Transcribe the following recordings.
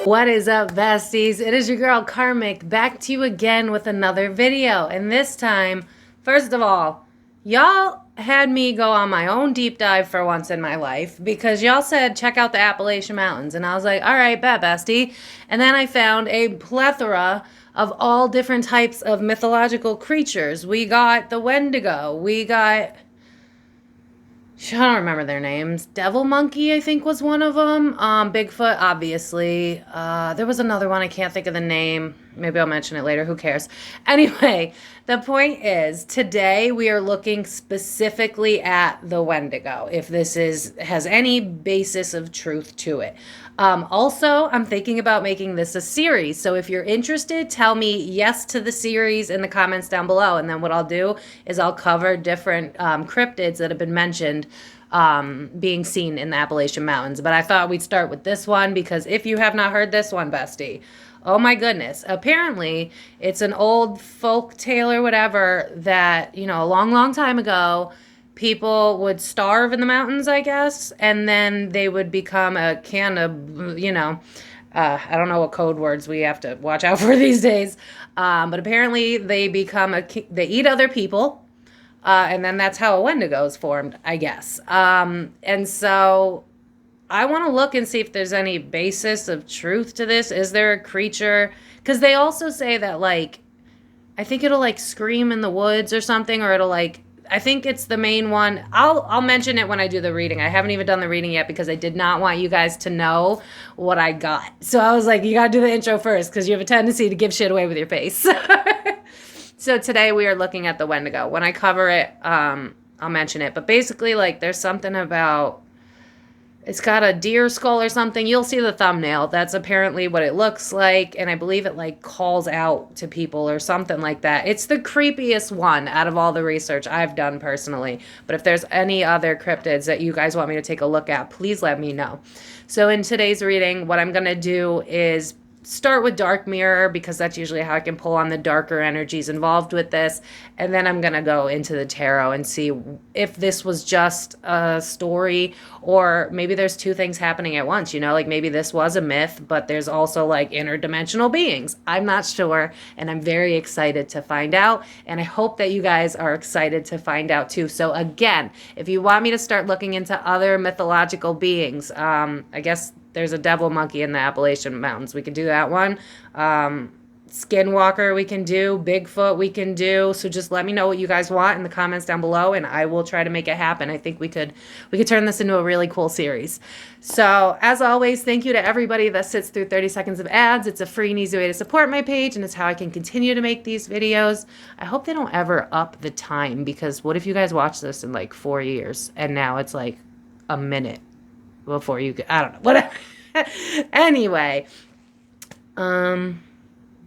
What is up, besties? It is your girl Karmic, back to you again with another video. And this time, first of all, y'all had me go on my own deep dive for once in my life because y'all said check out the Appalachian Mountains. And I was like, all right, bet, bestie. And then I found a plethora of all different types of mythological creatures. We got the Wendigo. We got... I don't remember their names. Devil Monkey, I think, was one of them. Bigfoot, obviously. There was another one. I can't think of the name. Maybe I'll mention it later. Who cares? Anyway, the point is, today we are looking specifically at the Wendigo, if this has any basis of truth to it. Also, I'm thinking about making this a series. So if you're interested, tell me yes to the series in the comments down below. And then what I'll do is I'll cover different cryptids that have been mentioned being seen in the Appalachian Mountains. But I thought we'd start with this one because if you have not heard this one, bestie, oh my goodness. Apparently, it's an old folk tale or whatever that, you know, a long, long time ago, people would starve in the mountains, I guess, and then they would become a you know, I don't know what code words we have to watch out for these days, but apparently they they eat other people, and then that's how a Wendigo is formed, I guess. And so I want to look and see if there's any basis of truth to this. Is there a creature? Because they also say that, like, I think it'll, like, scream in the woods or something, or it'll, like, I think it's the main one. I'll mention it when I do the reading. I haven't even done the reading yet because I did not want you guys to know what I got. So I was like, you got to do the intro first because you have a tendency to give shit away with your face. So today we are looking at the Wendigo. When I cover it, I'll mention it. But basically, like, there's something about... It's got a deer skull or something. You'll see the thumbnail. That's apparently what it looks like. And I believe it, like, calls out to people or something like that. It's the creepiest one out of all the research I've done personally. But if there's any other cryptids that you guys want me to take a look at, please let me know. So in today's reading, what I'm going to do is start with Dark Mirror because that's usually how I can pull on the darker energies involved with this. And then I'm going to go into the tarot and see if this was just a story or maybe there's two things happening at once, you know, like maybe this was a myth, but there's also like interdimensional beings. I'm not sure. And I'm very excited to find out. And I hope that you guys are excited to find out too. So again, if you want me to start looking into other mythological beings, I guess there's a devil monkey in the Appalachian Mountains. We could do that one. Skinwalker we can do. Bigfoot we can do. So just let me know what you guys want in the comments down below, and I will try to make it happen. I think we could turn this into a really cool series. So as always, thank you to everybody that sits through 30 seconds of ads. It's a free and easy way to support my page, and it's how I can continue to make these videos. I hope they don't ever up the time, because what if you guys watch this in like 4 years, and now it's like a minute before you get, I don't know, whatever. Anyway,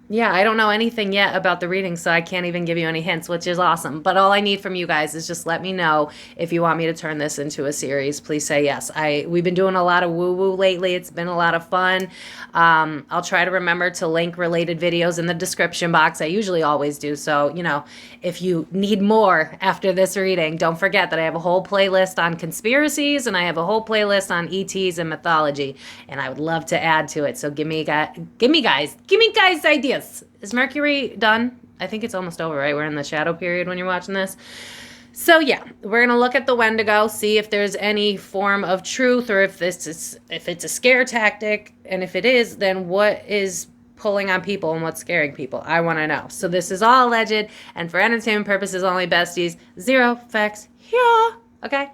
yeah, I don't know anything yet about the reading, so I can't even give you any hints, which is awesome. But all I need from you guys is just let me know if you want me to turn this into a series. Please say yes. We've been doing a lot of woo-woo lately. It's been a lot of fun. I'll try to remember to link related videos in the description box. I usually always do. So, you know, if you need more after this reading, don't forget that I have a whole playlist on conspiracies and I have a whole playlist on ETs and mythology, and I would love to add to it. So give me guys ideas. Is Mercury done? I think it's almost over, right? We're in the shadow period when you're watching this. So yeah, we're going to look at the Wendigo, see if there's any form of truth, or if it's a scare tactic, and if it is, then what is pulling on people and what's scaring people? I want to know. So this is all alleged and for entertainment purposes only, besties. Zero facts here. Okay?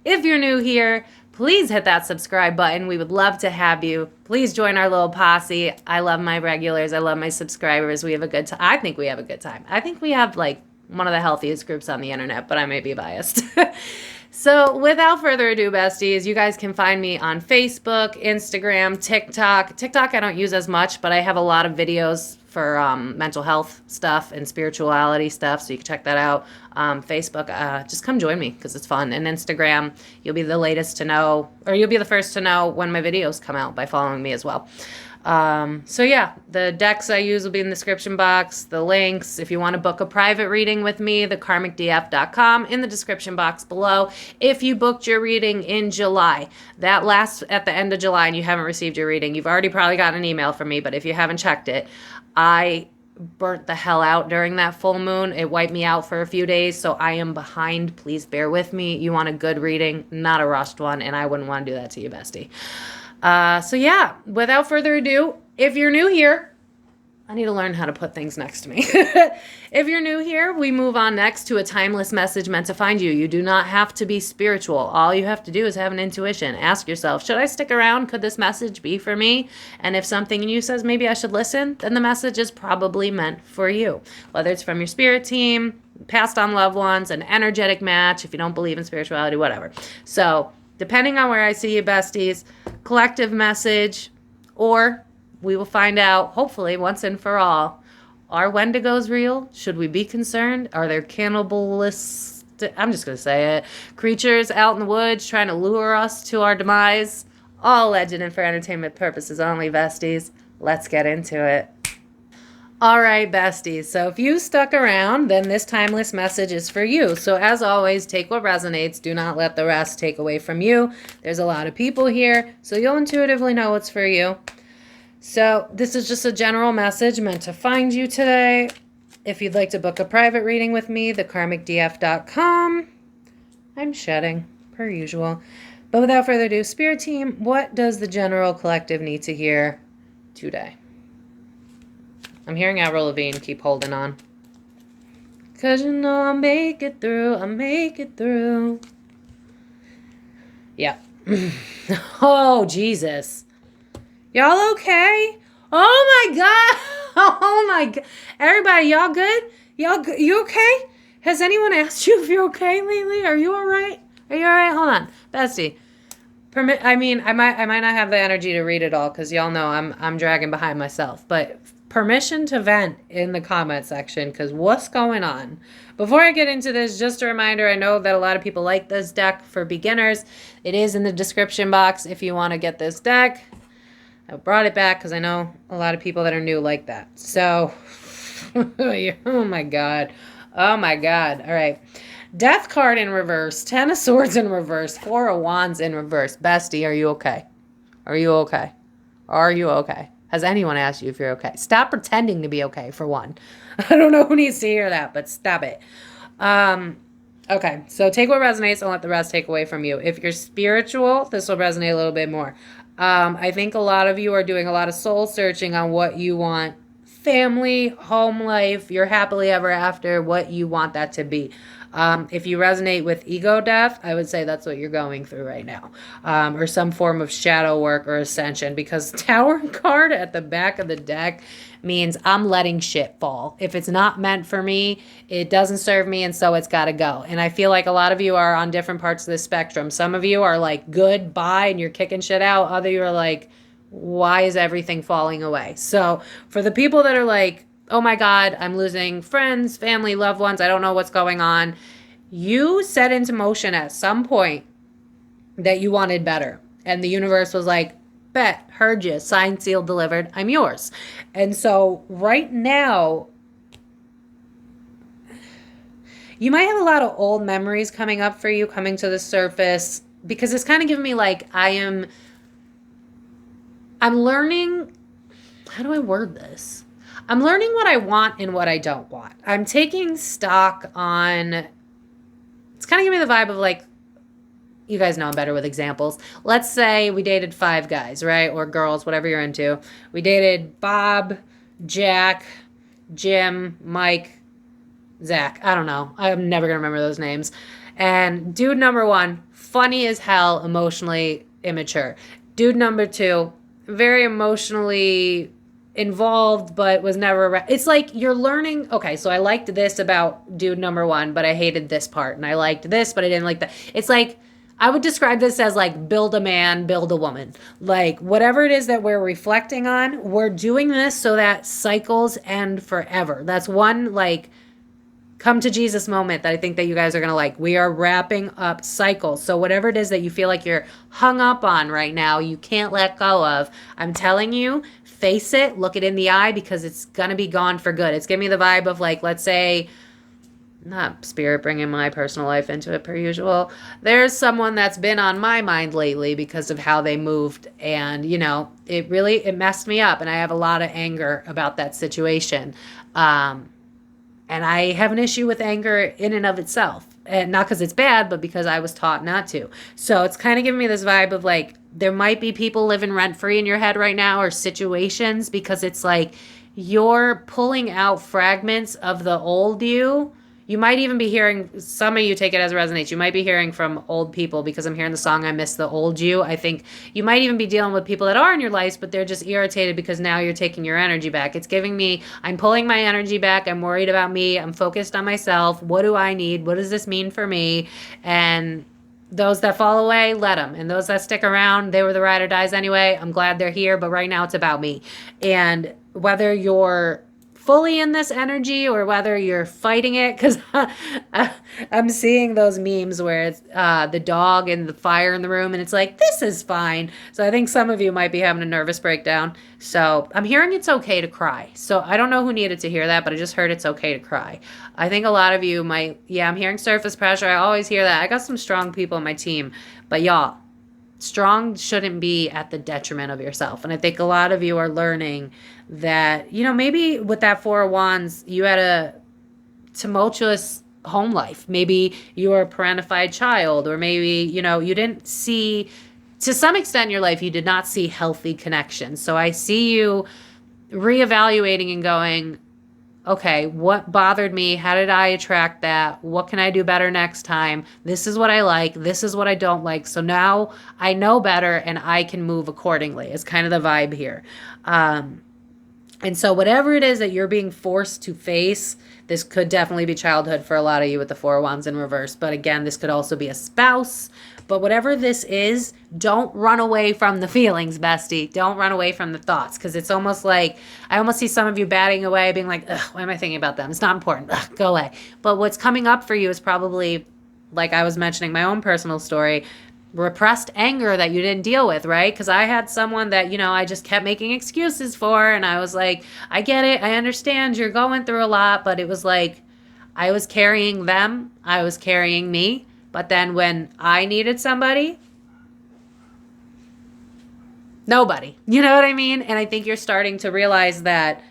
If you're new here, please hit that subscribe button. We would love to have you. Please join our little posse. I love my regulars. I love my subscribers. We have a good time. I think we have a good time. I think we have like one of the healthiest groups on the internet, but I may be biased. So without further ado, besties, you guys can find me on Facebook, Instagram, TikTok. TikTok I don't use as much, but I have a lot of videos for mental health stuff and spirituality stuff, so you can check that out. Facebook, just come join me because it's fun. And Instagram, you'll be the latest to know, or you'll be the first to know when my videos come out by following me as well. So yeah, the decks I use will be in the description box, the links. If you want to book a private reading with me, the karmicdf.com in the description box below. If you booked your reading in July, that lasts at the end of July and you haven't received your reading, you've already probably gotten an email from me, but if you haven't checked it, I burnt the hell out during that full moon. It wiped me out for a few days, so I am behind. Please bear with me. You want a good reading, not a rushed one, and I wouldn't want to do that to you, bestie. So yeah, without further ado, if you're new here, I need to learn how to put things next to me. If you're new here, we move on next to a timeless message meant to find you. You do not have to be spiritual. All you have to do is have an intuition. Ask yourself, should I stick around? Could this message be for me? And if something in you says maybe I should listen, then the message is probably meant for you. Whether it's from your spirit team, passed on loved ones, an energetic match, if you don't believe in spirituality, whatever. So depending on where I see you, besties, collective message, or we will find out, hopefully, once and for all, are Wendigos real? Should we be concerned? Are there cannibalistic, I'm just going to say it, creatures out in the woods trying to lure us to our demise? All legend and for entertainment purposes only, besties. Let's get into it. All right, besties. So if you stuck around, then this timeless message is for you. So as always, take what resonates. Do not let the rest take away from you. There's a lot of people here, so you'll intuitively know what's for you. So this is just a general message meant to find you today. If you'd like to book a private reading with me, thekarmicdf.com. I'm shedding, per usual. But without further ado, Spirit Team, what does the general collective need to hear today? I'm hearing Avril Lavigne, keep holding on. 'Cause you know I'll make it through, I'll make it through. Yeah. Oh, Jesus. Y'all okay? Oh my God. Oh my God. Everybody, y'all good? You okay? Has anyone asked you if you're okay lately? Are you all right? Are you all right? Hold on. Bestie. I might not have the energy to read it all because y'all know I'm dragging behind myself. But permission to vent in the comment section because what's going on? Before I get into this, just a reminder, I know that a lot of people like this deck for beginners. It is in the description box if you want to get this deck. I brought it back because I know a lot of people that are new like that. So, oh my God. Oh my God. All right. Death card in reverse. 10 of Swords in reverse. 4 of Wands in reverse. Bestie, are you okay? Are you okay? Are you okay? Has anyone asked you if you're okay? Stop pretending to be okay, for one. I don't know who needs to hear that, but stop it. Okay, so take what resonates and let the rest take away from you. If you're spiritual, this will resonate a little bit more. I think a lot of you are doing a lot of soul searching on what you want. Family, home life, your happily ever after, what you want that to be. If you resonate with ego death, I would say that's what you're going through right now. Or some form of shadow work or ascension, because Tower card at the back of the deck means I'm letting shit fall. If it's not meant for me, it doesn't serve me, and so it's got to go. And I feel like a lot of you are on different parts of the spectrum. Some of you are like, good, bye, and you're kicking shit out. Other you are like, why is everything falling away? So for the people that are like, oh my God, I'm losing friends, family, loved ones, I don't know what's going on. You set into motion at some point that you wanted better. And the universe was like, bet, heard you, signed, sealed, delivered, I'm yours. And so right now, you might have a lot of old memories coming up for you, coming to the surface, because it's kind of giving me like, I'm learning, how do I word this? I'm learning what I want and what I don't want. I'm taking stock on, it's kind of giving me the vibe of like, you guys know I'm better with examples. Let's say we dated 5 guys, right? Or girls, whatever you're into. We dated Bob, Jack, Jim, Mike, Zach. I don't know. I'm never going to remember those names. And dude number 1, funny as hell, emotionally immature. Dude number 2, very emotionally involved, but was never it's like you're learning, okay, so I liked this about dude number 1, but I hated this part, and I liked this, but I didn't like that. It's like, I would describe this as like build a man, build a woman. Like whatever it is that we're reflecting on, we're doing this so that cycles end forever. That's one like come to Jesus moment that I think that you guys are going to like. We are wrapping up cycles. So whatever it is that you feel like you're hung up on right now, you can't let go of, I'm telling you, face it, look it in the eye, because it's going to be gone for good. It's giving me the vibe of like, let's say, not spirit bringing my personal life into it per usual. There's someone that's been on my mind lately because of how they moved. And, you know, it messed me up. And I have a lot of anger about that situation. And I have an issue with anger in and of itself. And not because it's bad, but because I was taught not to. So it's kind of giving me this vibe of like, there might be people living rent-free in your head right now, or situations, because it's like you're pulling out fragments of the old you. You might even be hearing, some of you take it as resonates, you might be hearing from old people, because I'm hearing the song I Miss the Old You. I think you might even be dealing with people that are in your lives, but they're just irritated because now you're taking your energy back. It's giving me, I'm pulling my energy back. I'm worried about me. I'm focused on myself. What do I need? What does this mean for me? And those that fall away, let them. And those that stick around, they were the ride or dies anyway. I'm glad they're here, but right now it's about me. And whether you're fully in this energy or whether you're fighting it, because I'm seeing those memes where it's the dog and the fire in the room, and it's like, this is fine. So I think some of you might be having a nervous breakdown. So I'm hearing it's okay to cry. So I don't know who needed to hear that, but I just heard it's okay to cry. I think a lot of you might, I'm hearing surface pressure. I always hear that. I got some strong people on my team, but y'all, strong shouldn't be at the detriment of yourself. And I think a lot of you are learning that, you know, maybe with that Four of Wands, you had a tumultuous home life. Maybe you were a parentified child, or maybe, you know, you didn't see, to some extent in your life, you did not see healthy connections. So I see you reevaluating and going, okay, what bothered me? How did I attract that? What can I do better next time? This is what I like. This is what I don't like. So now I know better and I can move accordingly. It's kind of the vibe here. And so whatever it is that you're being forced to face, this could definitely be childhood for a lot of you with the Four of Wands in reverse. But again, this could also be a spouse. But whatever this is, don't run away from the feelings, bestie. Don't run away from the thoughts, because it's almost like, I almost see some of you batting away, being like, ugh, why am I thinking about them? It's not important. Ugh, go away. But what's coming up for you is probably, like I was mentioning my own personal story, repressed anger that you didn't deal with, right? Because I had someone that, you know, I just kept making excuses for, and I was like, I get it. I understand you're going through a lot, but it was like, I was carrying them. I was carrying me. But then when I needed somebody, nobody. You know what I mean? And I think you're starting to realize that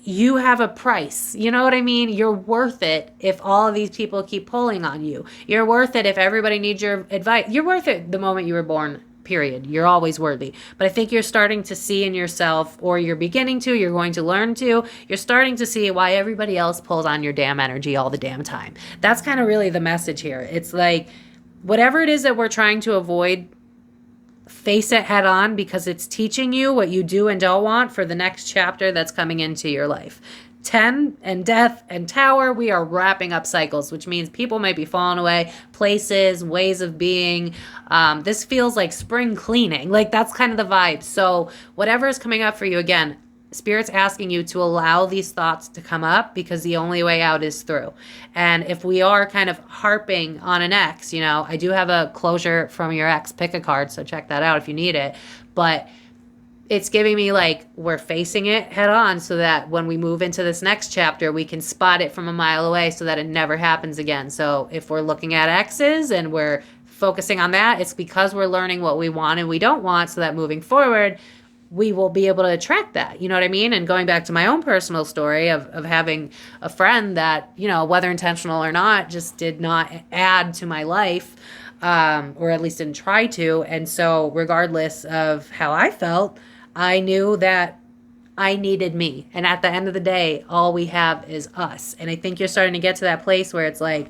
you have a price. You know what I mean? You're worth it if all of these people keep pulling on you. You're worth it if everybody needs your advice. You're worth it the moment you were born, period. You're always worthy. But I think you're starting to see in yourself, or you're beginning to, you're going to learn to, you're starting to see why everybody else pulls on your damn energy all the damn time. That's kind of really the message here. It's like, whatever it is that we're trying to avoid, face it head on, because it's teaching you what you do and don't want for the next chapter that's coming into your life. 10 and death and tower, we are wrapping up cycles, which means people might be falling away, places, ways of being. This feels like spring cleaning. Like, that's kind of the vibe. So whatever is coming up for you, again, Spirit's asking you to allow these thoughts to come up, because the only way out is through. And if we are kind of harping on an ex, you know, I do have a closure from your ex. Pick a card, so check that out if you need it. But it's giving me like, we're facing it head on, so that when we move into this next chapter, we can spot it from a mile away so that it never happens again. So if we're looking at exes and we're focusing on that, it's because we're learning what we want and we don't want, so that moving forward, we will be able to attract that. You know what I mean? And going back to my own personal story of having a friend that, you know, whether intentional or not, just did not add to my life, or at least didn't try to. And so regardless of how I felt, I knew that I needed me. And at the end of the day, all we have is us. And I think you're starting to get to that place where it's like,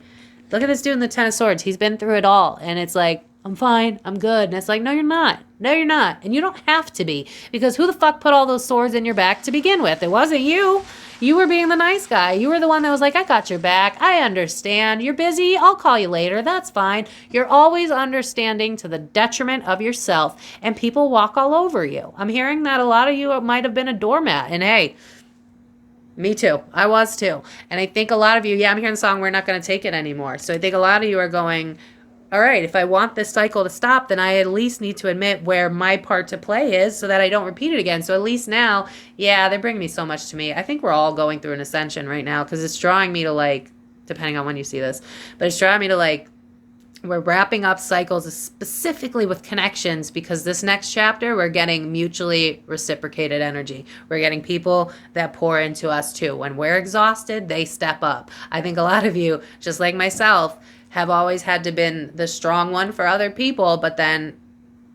look at this dude in the Ten of Swords. He's been through it all. And it's like, I'm fine. I'm good. And it's like, no, you're not. No, you're not. And you don't have to be. Because who the fuck put all those swords in your back to begin with? It wasn't you. You were being the nice guy. You were the one that was like, I got your back. I understand. You're busy. I'll call you later. That's fine. You're always understanding to the detriment of yourself. And people walk all over you. I'm hearing that a lot of you might have been a doormat. And hey, me too. I was too. And I think a lot of you, I'm hearing the song, We're Not Going to Take It Anymore. So I think a lot of you are going, all right, if I want this cycle to stop, then I at least need to admit where my part to play is so that I don't repeat it again. So at least now, yeah, they're bringing me so much to me. I think we're all going through an ascension right now because it's drawing me to like, depending on when you see this, but it's drawing me to like, we're wrapping up cycles specifically with connections because this next chapter, we're getting mutually reciprocated energy. We're getting people that pour into us too. When we're exhausted, they step up. I think a lot of you, just like myself, have always had to been the strong one for other people, but then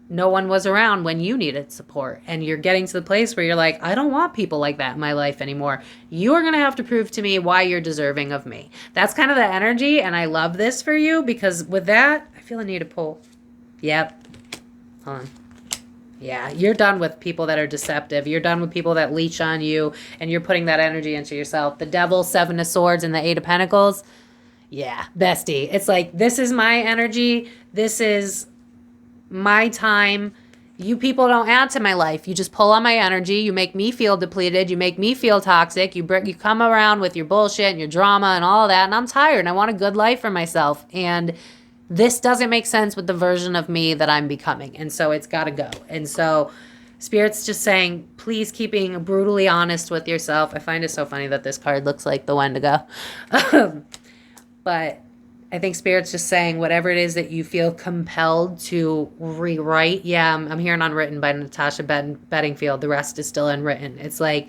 no one was around when you needed support. And you're getting to the place where you're like, I don't want people like that in my life anymore. You are going to have to prove to me why you're deserving of me. That's kind of the energy. And I love this for you because with that, I feel I need to pull. Yep. Hold on. Yeah, you're done with people that are deceptive. You're done with people that leech on you and you're putting that energy into yourself. The Devil, Seven of Swords, and the Eight of Pentacles. Yeah, bestie. It's like, this is my energy. This is my time. You people don't add to my life. You just pull on my energy. You make me feel depleted. You make me feel toxic. You come around with your bullshit and your drama and all of that. And I'm tired and I want a good life for myself. And this doesn't make sense with the version of me that I'm becoming. And so it's got to go. And so Spirit's just saying, please keep being brutally honest with yourself. I find it so funny that this card looks like the Wendigo. But I think Spirit's just saying whatever it is that you feel compelled to rewrite. Yeah, I'm hearing unwritten by Natasha Bedingfield. The rest is still unwritten. It's like,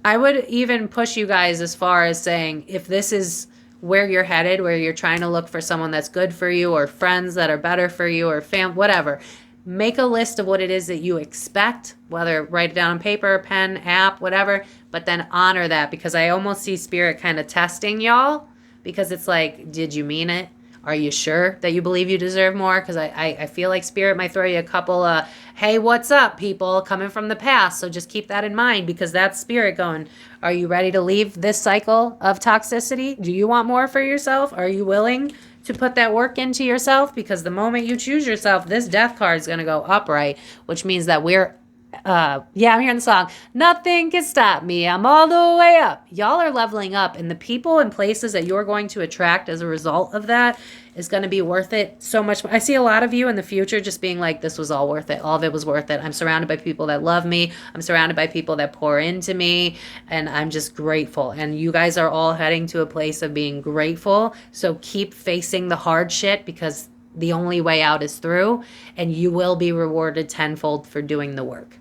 I would even push you guys as far as saying, if this is where you're headed, where you're trying to look for someone that's good for you or friends that are better for you or whatever, make a list of what it is that you expect, whether write it down on paper, pen, app, whatever, but then honor that because I almost see Spirit kind of testing y'all. Because it's like, did you mean it? Are you sure that you believe you deserve more? Because I feel like Spirit might throw you a couple hey, what's up, people, coming from the past. So just keep that in mind because that's Spirit going, are you ready to leave this cycle of toxicity? Do you want more for yourself? Are you willing to put that work into yourself? Because the moment you choose yourself, this death card is going to go upright, which means that we're yeah, I'm hearing the song. Nothing can stop me. I'm all the way up. Y'all are leveling up, and the people and places that you're going to attract as a result of that is going to be worth it so much. I see a lot of you in the future just being like, this was all worth it. All of it was worth it. I'm surrounded by people that love me. I'm surrounded by people that pour into me, and I'm just grateful. And you guys are all heading to a place of being grateful. So keep facing the hard shit because the only way out is through, and you will be rewarded tenfold for doing the work.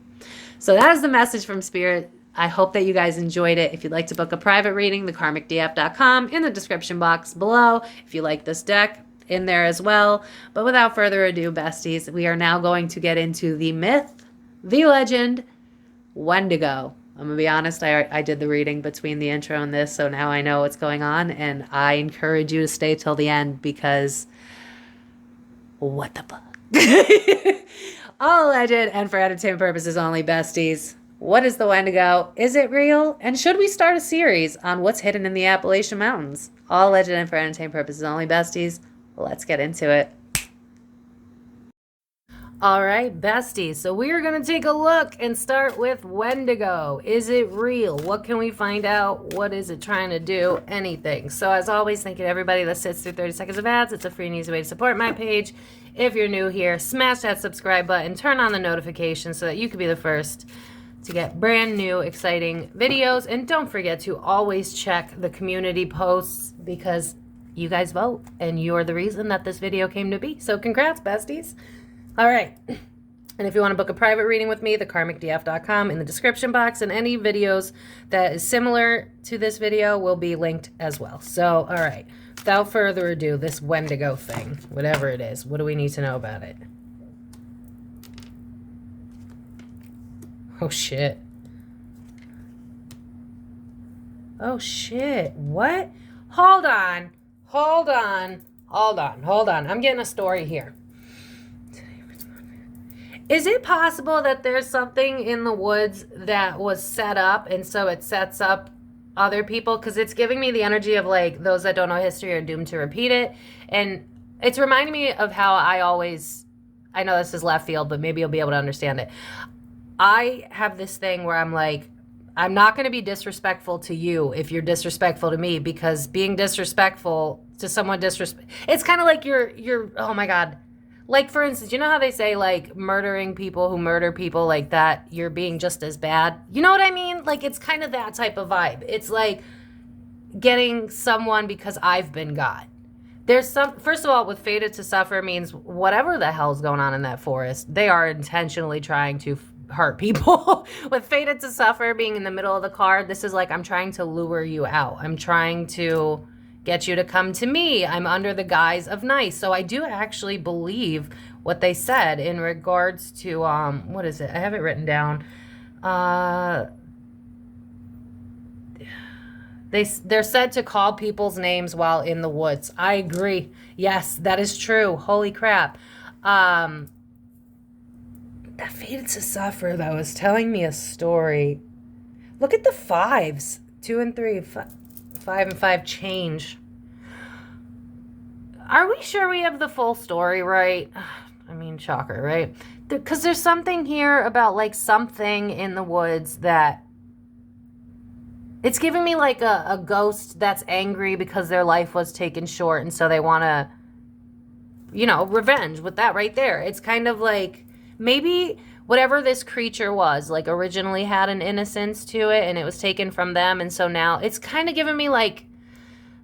So that is the message from Spirit. I hope that you guys enjoyed it. If you'd like to book a private reading, thekarmicdf.com in the description box below. If you like this deck, in there as well. But without further ado, besties, we are now going to get into the myth, the legend, Wendigo. I'm going to be honest, I did the reading between the intro and this, so now I know what's going on, and I encourage you to stay till the end because what the fuck? All alleged and for entertainment purposes only, besties. What is the Wendigo? Is it real? And should we start a series on what's hidden in the Appalachian Mountains? All alleged and for entertainment purposes only, besties. Let's get into it. All right, besties. So we are going to take a look and start with Wendigo. Is it real? What can we find out? What is it trying to do? Anything. So as always, thank you to everybody that sits through 30 seconds of ads. It's a free and easy way to support my page. If you're new here, smash that subscribe button, turn on the notifications so that you can be the first to get brand new, exciting videos. And don't forget to always check the community posts because you guys vote and you're the reason that this video came to be. So congrats, besties. All right. And if you want to book a private reading with me, thekarmicdf.com in the description box, and any videos that is similar to this video will be linked as well. So, all right. Without further ado, this Wendigo thing, whatever it is, what do we need to know about it? Oh, shit. Oh, shit. What? Hold on. Hold on. Hold on. Hold on. I'm getting a story here. Is it possible that there's something in the woods that was set up and so it sets up other people? Because it's giving me the energy of like those that don't know history are doomed to repeat it. And it's reminding me of how I know this is left field, but maybe you'll be able to understand it. I have this thing where I'm like, I'm not going to be disrespectful to you if you're disrespectful to me, because being disrespectful to someone it's kind of like you're, oh my God. Like, for instance, you know how they say, like, murdering people who murder people like that, you're being just as bad? You know what I mean? Like, it's kind of that type of vibe. It's like getting someone because I've been God. There's some, first of all, with fated to suffer means whatever the hell's going on in that forest, they are intentionally trying to hurt people. With fated to suffer being in the middle of the card, this is like, I'm trying to lure you out. I'm trying to get you to come to me. I'm under the guise of nice. So I do actually believe what they said in regards to, what is it? I have it written down. They're said to call people's names while in the woods. I agree. Yes, that is true. Holy crap. That fated to suffer, though, is telling me a story. Look at the fives. 2 and 3. 5 and 5 change. Are we sure we have the full story right? I mean, shocker, right? Because there's something here about, like, something in the woods that it's giving me like a ghost that's angry because their life was taken short, and so they want to, you know, revenge with that right there. It's kind of like maybe whatever this creature was, like, originally had an innocence to it and it was taken from them, and so now it's kind of giving me like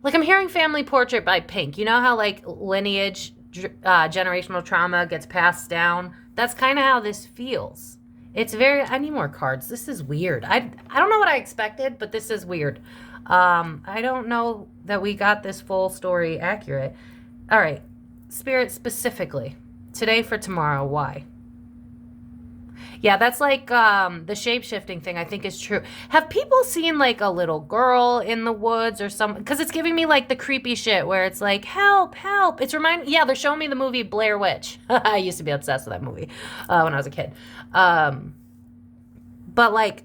I'm hearing Family Portrait by Pink. You know how, like, lineage, generational trauma gets passed down? That's kind of how this feels. It's very, I need more cards. This is weird. I don't know what I expected, but this is weird. I don't know that we got this full story accurate. All right. Spirit specifically. Today for tomorrow. Why? Yeah, that's like the shape-shifting thing I think is true. Have people seen, like, a little girl in the woods or something? Because it's giving me, like, the creepy shit where it's like, help, help. It's yeah, they're showing me the movie Blair Witch. I used to be obsessed with that movie when I was a kid. But, like,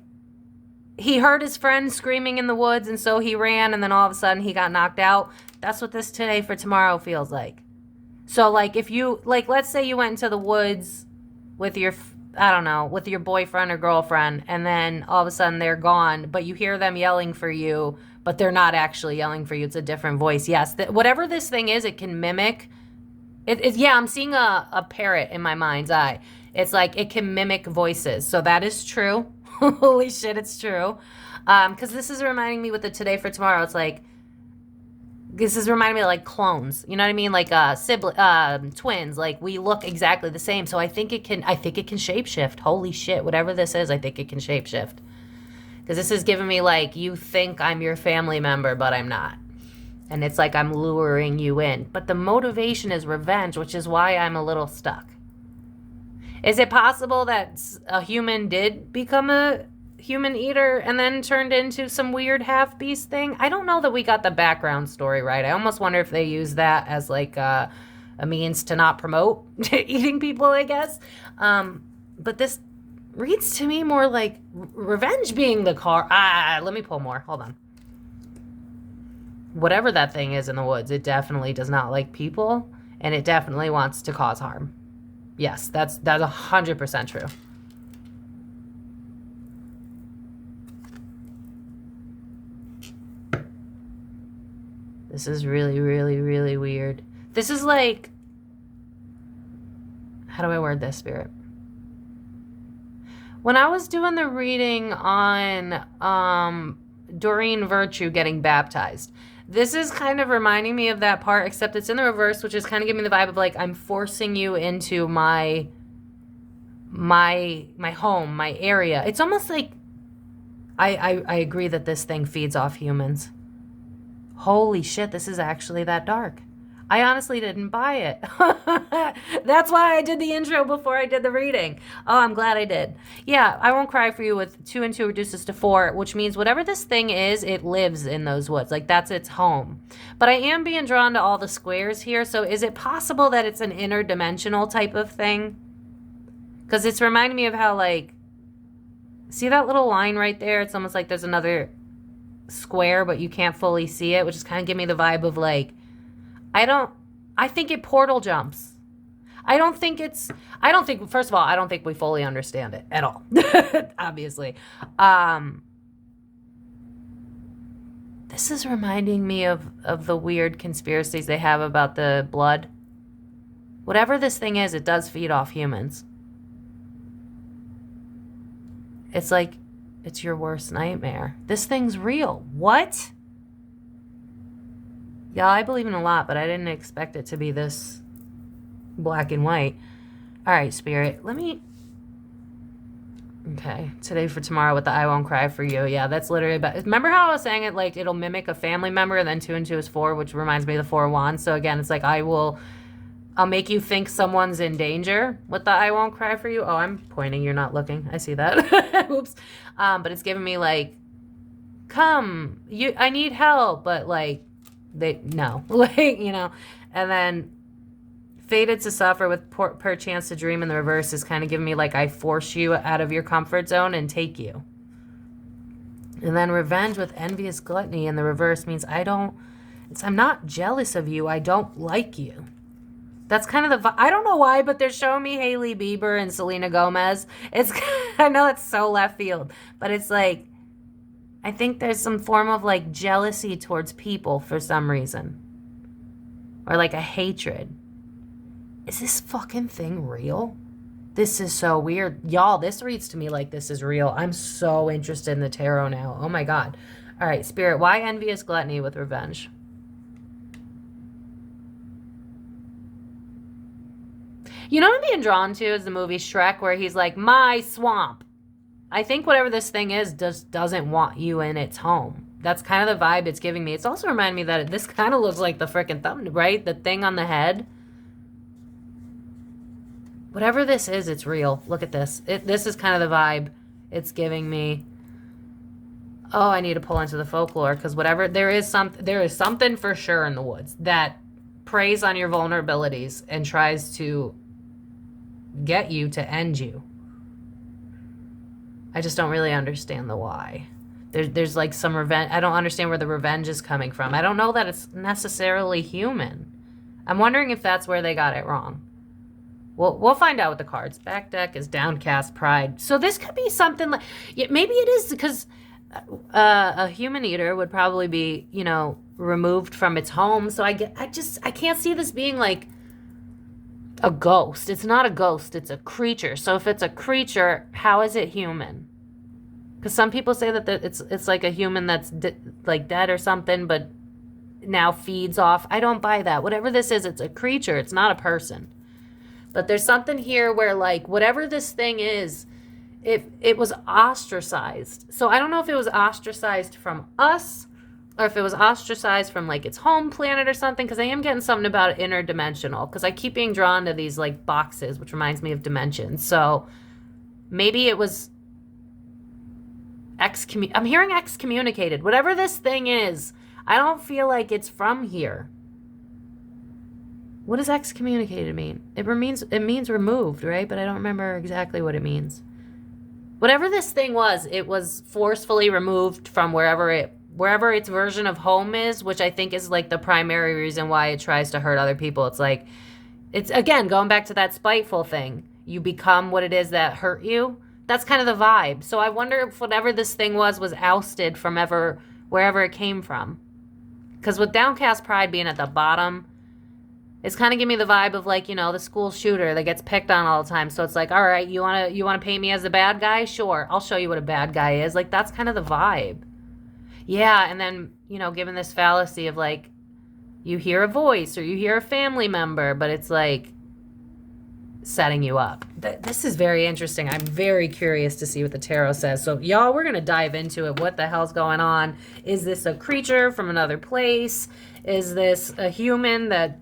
he heard his friend screaming in the woods, and so he ran, and then all of a sudden he got knocked out. That's what this today for tomorrow feels like. So, like, if you, like, let's say you went into the woods with your, I don't know, with your boyfriend or girlfriend, and then all of a sudden they're gone, but you hear them yelling for you, but they're not actually yelling for you. It's a different voice. Yes, whatever this thing is, it can mimic. Yeah, I'm seeing a parrot in my mind's eye. It's like it can mimic voices. So that is true. Holy shit, it's true. Because this is reminding me with the today for tomorrow. It's like, this is reminding me of, like, clones. You know what I mean? Like twins. Like, we look exactly the same. So I think it can shapeshift. Holy shit, whatever this is, I think it can shapeshift. Because this is giving me, like, you think I'm your family member, but I'm not. And it's like I'm luring you in. But the motivation is revenge, which is why I'm a little stuck. Is it possible that a human did become a human eater and then turned into some weird half-beast thing? I don't know that we got the background story right. I almost wonder if they use that as, like, a means to not promote eating people, I guess. But this reads to me more like revenge being the car. Let me pull more. Hold on. Whatever that thing is in the woods, it definitely does not like people, and it definitely wants to cause harm. Yes, that's 100% true. This is really, really, really weird. This is like, how do I word this, Spirit? When I was doing the reading on Doreen Virtue getting baptized, this is kind of reminding me of that part, except it's in the reverse, which is kind of giving me the vibe of, like, I'm forcing you into my home, my area. It's almost like I agree that this thing feeds off humans. Holy shit, this is actually that dark. I honestly didn't buy it. That's why I did the intro before I did the reading. Oh, I'm glad I did. Yeah, I won't cry for you with 2 and 2 reduces to 4, which means whatever this thing is, it lives in those woods. Like, that's its home. But I am being drawn to all the squares here. So is it possible that it's an interdimensional type of thing? Because it's reminding me of how, like, see that little line right there? It's almost like there's another square, but you can't fully see it, which is kind of giving me the vibe of, like, I think it portal jumps. First of all, I don't think we fully understand it at all. Obviously. This is reminding me of the weird conspiracies they have about the blood. Whatever this thing is, it does feed off humans. It's like, it's your worst nightmare. This thing's real. What? Yeah, I believe in a lot, but I didn't expect it to be this black and white. All right, Spirit, let me... Okay, today for tomorrow with the I won't cry for you. Yeah, that's literally about... Remember how I was saying it, like, it'll mimic a family member, and then 2 and 2 is 4, which reminds me of the 4 of Wands. So again, it's like, I'll make you think someone's in danger with the I won't cry for you. Oh, I'm pointing. You're not looking. I see that. Oops. But it's giving me like, come, I need help. But like, no. Like, you know. And then fated to suffer with perchance to dream in the reverse is kind of giving me like, I force you out of your comfort zone and take you. And then revenge with envious gluttony in the reverse means I'm not jealous of you. I don't like you. That's kind of I don't know why, but they're showing me Hailey Bieber and Selena Gomez. I know it's so left field, but it's like, I think there's some form of like jealousy towards people for some reason. Or like a hatred. Is this fucking thing real? This is so weird. Y'all, this reads to me like this is real. I'm so interested in the tarot now. Oh my God. All right, Spirit, why envious gluttony with revenge? You know what I'm being drawn to is the movie Shrek, where he's like, my swamp. I think whatever this thing is just doesn't want you in its home. That's kind of the vibe it's giving me. It's also reminding me that this kind of looks like the freaking thumb, right? The thing on the head. Whatever this is, it's real. Look at this. This is kind of the vibe it's giving me. Oh, I need to pull into the folklore because whatever, there is something for sure in the woods that preys on your vulnerabilities and tries to get you to end you. I just don't really understand the why. There's like some revenge. I don't understand where the revenge is coming from. I don't know that it's necessarily human. I'm wondering if that's where they got it wrong. We'll find out with the cards. Back deck is Downcast Pride. So this could be something like, yeah, maybe it is because a human eater would probably be, you know, removed from its home. So I can't see this being like a ghost. It's not a ghost. It's a creature. So if it's a creature, how is it human? Because some people say that it's like a human that's like dead or something, but now feeds off. I don't buy that. Whatever this is, it's a creature. It's not a person. But there's something here where like whatever this thing is, it was ostracized. So I don't know if it was ostracized from us or if it was ostracized from like its home planet or something, because I am getting something about interdimensional, because I keep being drawn to these like boxes, which reminds me of dimensions. So maybe it was I'm hearing excommunicated. Whatever this thing is, I don't feel like it's from here. What does excommunicated mean? It means removed, right? But I don't remember exactly what it means. Whatever this thing was, it was forcefully removed from wherever its version of home is, which I think is like the primary reason why it tries to hurt other people. It's like, it's again, going back to that spiteful thing. You become what it is that hurt you. That's kind of the vibe. So I wonder if whatever this thing was ousted from wherever it came from. Because with Downcast Pride being at the bottom, it's kind of giving me the vibe of like, you know, the school shooter that gets picked on all the time. So it's like, all right, you wanna paint me as the bad guy? Sure, I'll show you what a bad guy is. Like, that's kind of the vibe. Yeah, and then, you know, given this fallacy of like, you hear a voice or you hear a family member, but it's like setting you up. This is very interesting. I'm very curious to see what the tarot says. So y'all, we're going to dive into it. What the hell's going on? Is this a creature from another place? Is this a human that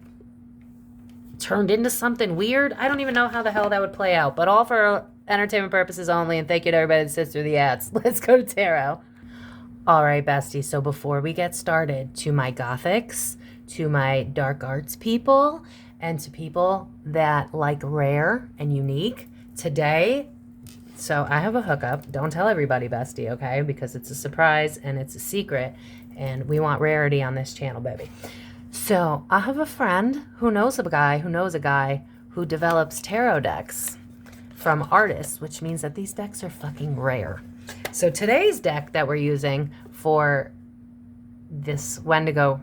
turned into something weird? I don't even know how the hell that would play out, but all for entertainment purposes only. And thank you to everybody that sits through the ads. Let's go to tarot. All right, besties. So before we get started, to my gothics, to my dark arts people, and to people that like rare and unique, today, so I have a hookup. Don't tell everybody, bestie, okay? Because it's a surprise and it's a secret, and we want rarity on this channel, baby. So I have a friend who knows a guy who develops tarot decks from artists, which means that these decks are fucking rare. So today's deck that we're using for this Wendigo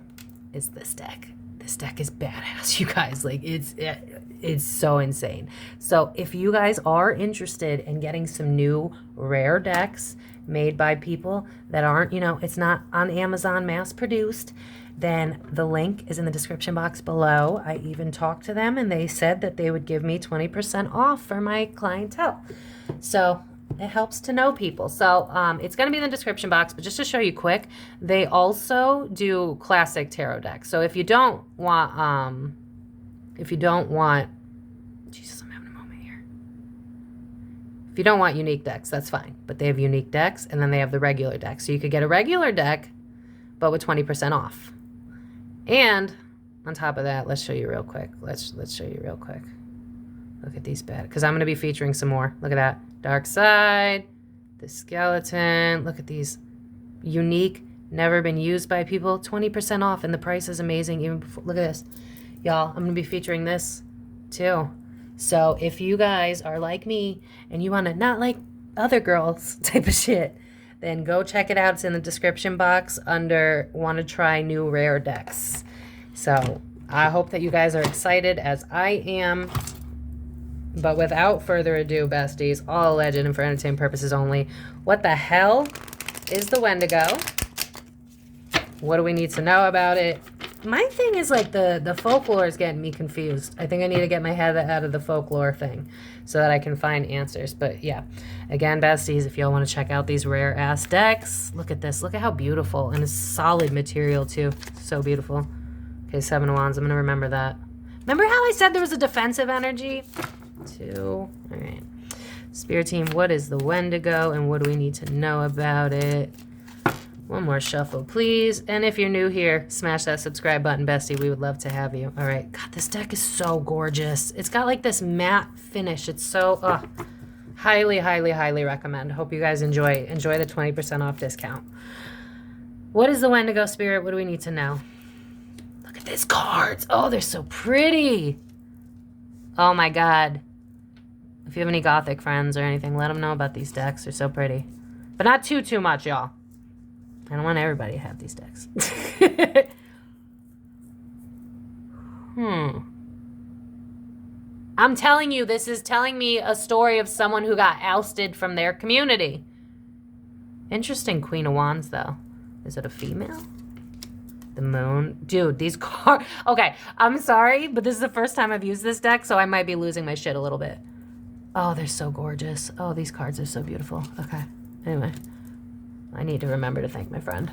is this deck. This deck is badass, you guys. Like, it's so insane. So if you guys are interested in getting some new rare decks made by people that aren't, you know, it's not on Amazon mass produced, then the link is in the description box below. I even talked to them and they said that they would give me 20% off for my clientele. So it helps to know people. So it's going to be in the description box, but just to show you quick, they also do classic tarot decks. So if you don't want, Jesus, I'm having a moment here. If you don't want unique decks, that's fine. But they have unique decks and then they have the regular deck. So you could get a regular deck, but with 20% off. And on top of that, let's show you real quick. Let's show you real quick. Look at these bad, because I'm going to be featuring some more. Look at that. Dark Side, the skeleton. Look at these. Unique, never been used by people. 20% off, and the price is amazing. Even before, look at this. Y'all, I'm going to be featuring this too. So if you guys are like me and you want to not like other girls type of shit, then go check it out. It's in the description box under want to try new rare decks. So I hope that you guys are excited as I am. But without further ado, besties, all alleged and for entertainment purposes only. What the hell is the Wendigo? What do we need to know about it? My thing is like the folklore is getting me confused. I think I need to get my head out of the folklore thing so that I can find answers. But yeah, again, besties, if y'all want to check out these rare ass decks, look at this. Look at how beautiful, and it's solid material too. So beautiful. Okay, 7 of Wands. I'm going to remember that. Remember how I said there was a defensive energy? 2. All right. Spirit team, what is the Wendigo and what do we need to know about it? One more shuffle, please. And if you're new here, smash that subscribe button, bestie. We would love to have you. All right. God, this deck is so gorgeous. It's got like this matte finish. It's so, highly, highly, highly recommend. Hope you guys enjoy the 20% off discount. What is the Wendigo spirit? What do we need to know? Look at these cards. Oh, they're so pretty. Oh my God. If you have any gothic friends or anything, let them know about these decks. They're so pretty. But not too much, y'all. I don't want everybody to have these decks. I'm telling you, this is telling me a story of someone who got ousted from their community. Interesting Queen of Wands, though. Is it a female? The Moon. Dude, these cards. Okay, I'm sorry, but this is the first time I've used this deck, so I might be losing my shit a little bit. Oh, they're so gorgeous. Oh, these cards are so beautiful. Okay, anyway. I need to remember to thank my friend.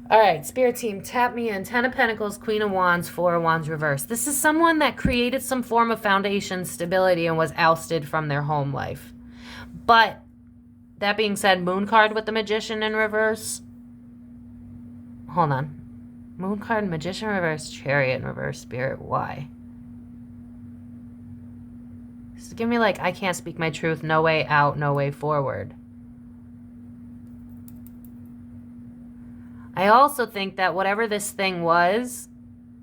All right, Spirit team, tap me in. 10 of Pentacles, Queen of Wands, 4 of Wands reverse. This is someone that created some form of foundation stability and was ousted from their home life. But that being said, Moon card with the Magician in reverse. Hold on. Moon card, Magician reverse, Chariot in reverse, Spirit. Why? Just give me like, I can't speak my truth. No way out, no way forward. I also think that whatever this thing was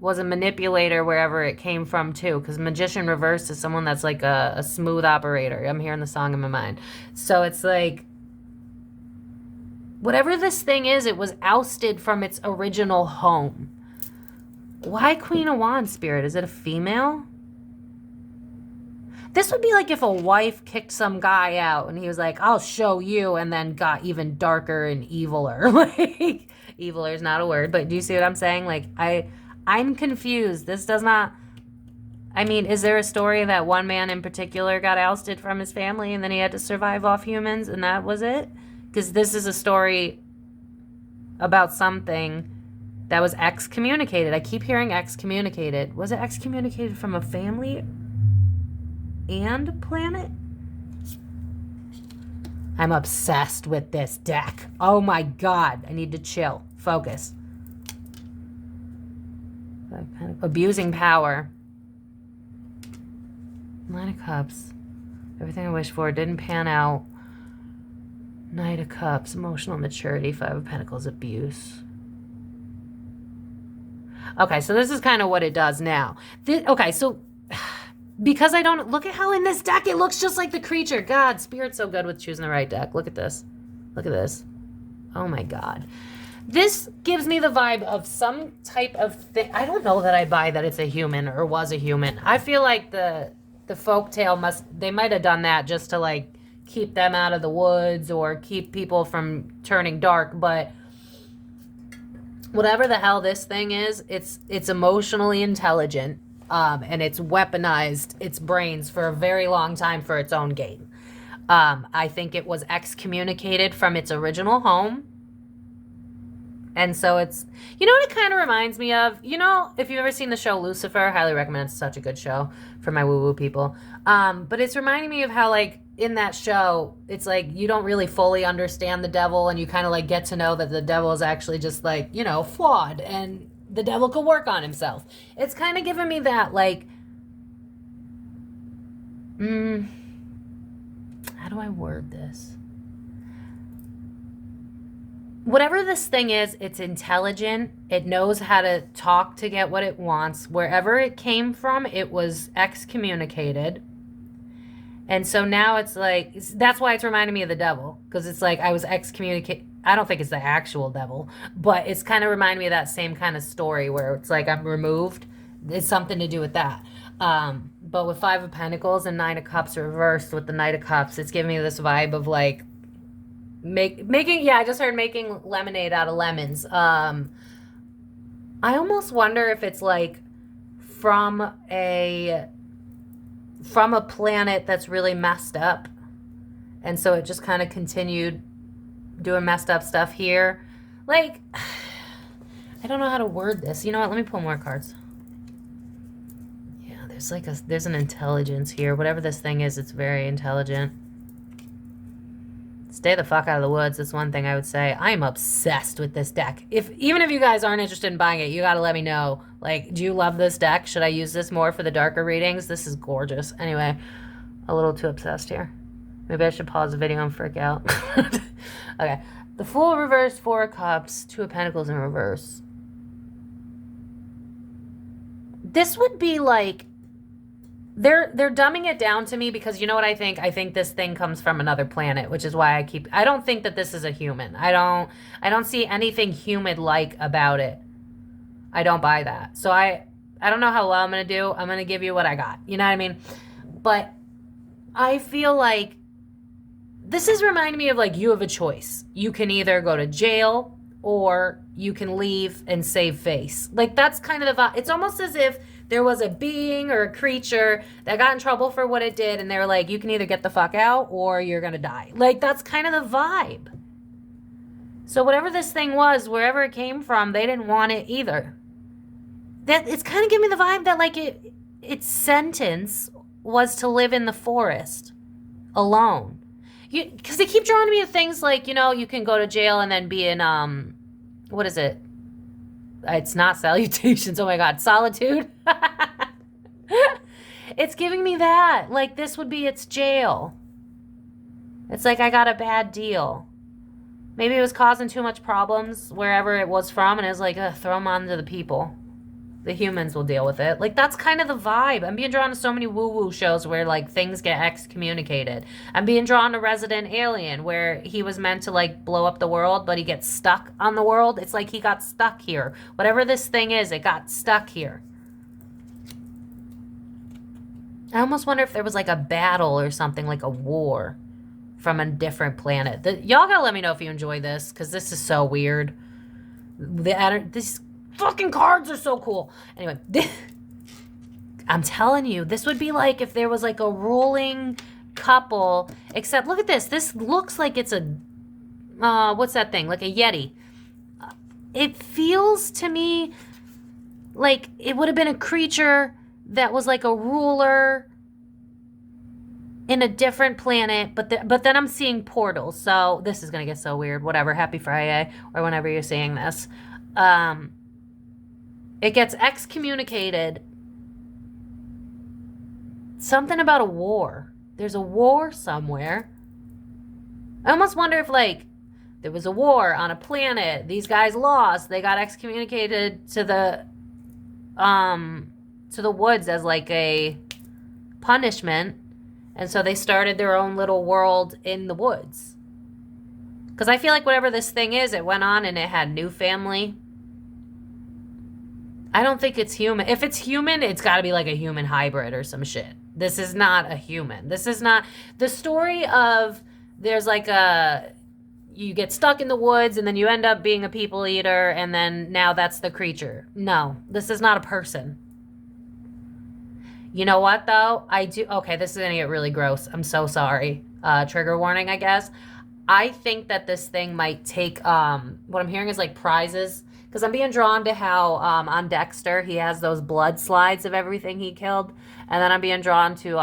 a manipulator wherever it came from too, because Magician reverse is someone that's like a smooth operator. I'm hearing the song in my mind. So it's like, whatever this thing is, it was ousted from its original home. Why Queen of Wands, Spirit? Is it a female? This would be like if a wife kicked some guy out and he was like, I'll show you, and then got even darker and eviler. Like, eviler is not a word, but do you see what I'm saying? Like, I'm confused. This does not, I mean, is there a story that one man in particular got ousted from his family and then he had to survive off humans and that was it? Because this is a story about something that was excommunicated. I keep hearing excommunicated. Was it excommunicated from a family and planet? I'm obsessed with this deck. Oh my God. I need to chill. Focus. Abusing power. Nine of Cups. Everything I wished for didn't pan out. Knight of Cups. Emotional maturity. 5 of Pentacles. Abuse. Okay, so this is kind of what it does now. Okay, so because I don't, look at how in this deck it looks just like the creature. God, Spirit's so good with choosing the right deck. Look at this. Look at this. Oh my God. This gives me the vibe of some type of thing. I don't know that I buy that it's a human or was a human. I feel like the folktale they might have done that just to like keep them out of the woods or keep people from turning dark, but whatever the hell this thing is, it's emotionally intelligent, and it's weaponized its brains for a very long time for its own gain. I think it was excommunicated from its original home. And so it's, you know what it kind of reminds me of? You know, if you've ever seen the show Lucifer, highly recommend. It's such a good show for my woo-woo people. But it's reminding me of how, like, in that show, it's like you don't really fully understand the devil, and you kind of, like, get to know that the devil is actually just, like, you know, flawed, and the devil could work on himself. It's kind of giving me that, like, how do I word this? Whatever this thing is, it's intelligent. It knows how to talk to get what it wants. Wherever it came from, it was excommunicated. And so now it's like, that's why it's reminding me of the devil. Because it's like I was excommunicated. I don't think it's the actual devil. But it's kind of reminding me of that same kind of story where it's like I'm removed. It's something to do with that. But with Five of Pentacles and Nine of Cups reversed with the Knight of Cups, it's giving me this vibe of like, I just heard making lemonade out of lemons. I almost wonder if it's like from a planet that's really messed up, and so it just kind of continued doing messed up stuff here. Like, I don't know how to word this. You know what? Let me pull more cards. Yeah, there's an intelligence here. Whatever this thing is, it's very intelligent. Stay the fuck out of the woods. That's one thing I would say. I am obsessed with this deck. Even if you guys aren't interested in buying it, you got to let me know. Like, do you love this deck? Should I use this more for the darker readings? This is gorgeous. Anyway, a little too obsessed here. Maybe I should pause the video and freak out. Okay. The Fool reversed, Four of Cups, Two of Pentacles in reverse. This would be like, they're dumbing it down to me because you know what I think? I think this thing comes from another planet, which is why I don't think that this is a human. I don't see anything human-like about it. I don't buy that. So I don't know how well I'm going to do. I'm going to give you what I got. You know what I mean? But I feel like this is reminding me of like you have a choice. You can either go to jail or you can leave and save face. Like that's kind of the vibe. It's almost as if there was a being or a creature that got in trouble for what it did, and they were like, you can either get the fuck out or you're going to die. Like, that's kind of the vibe. So whatever this thing was, wherever it came from, they didn't want it either. It's kind of giving me the vibe that, like, its sentence was to live in the forest alone. Because they keep drawing me to things like, you know, you can go to jail and then be in, what is it? It's not salutations. Oh my God. Solitude. It's giving me that. Like this would be its jail. It's like I got a bad deal. Maybe it was causing too much problems wherever it was from. And it was like, throw them on to the people. The humans will deal with it. Like that's kind of the vibe. I'm being drawn to so many woo-woo shows where like things get excommunicated. I'm being drawn to Resident Alien where he was meant to like blow up the world, but he gets stuck on the world. It's like he got stuck here. Whatever this thing is, it got stuck here. I almost wonder if there was like a battle or something, like a war from a different planet. Y'all gotta let me know if you enjoy this because this is so weird. This fucking cards are so cool. Anyway, I'm telling you, this would be like if there was like a ruling couple, except look at this. This looks like it's a, what's that thing? Like a Yeti. It feels to me like it would have been a creature that was like a ruler in a different planet, but then I'm seeing portals. So this is going to get so weird. Whatever. Happy Friday or whenever you're seeing this. It gets excommunicated. Something about a war. There's a war somewhere. I almost wonder if, like, there was a war on a planet. These guys lost. They got excommunicated to the woods as, like, a punishment. And so they started their own little world in the woods. Because I feel like whatever this thing is, it went on and it had new family. I don't think it's human. If it's human, it's got to be like a human hybrid or some shit. This is not a human. This is not the story of there's like you get stuck in the woods and then you end up being a people eater and then now that's the creature. No, this is not a person. You know what though? Okay, this is going to get really gross. I'm so sorry. Trigger warning, I guess. I think that this thing might take, what I'm hearing is like prizes. Because I'm being drawn to how on Dexter, he has those blood slides of everything he killed. And then I'm being drawn to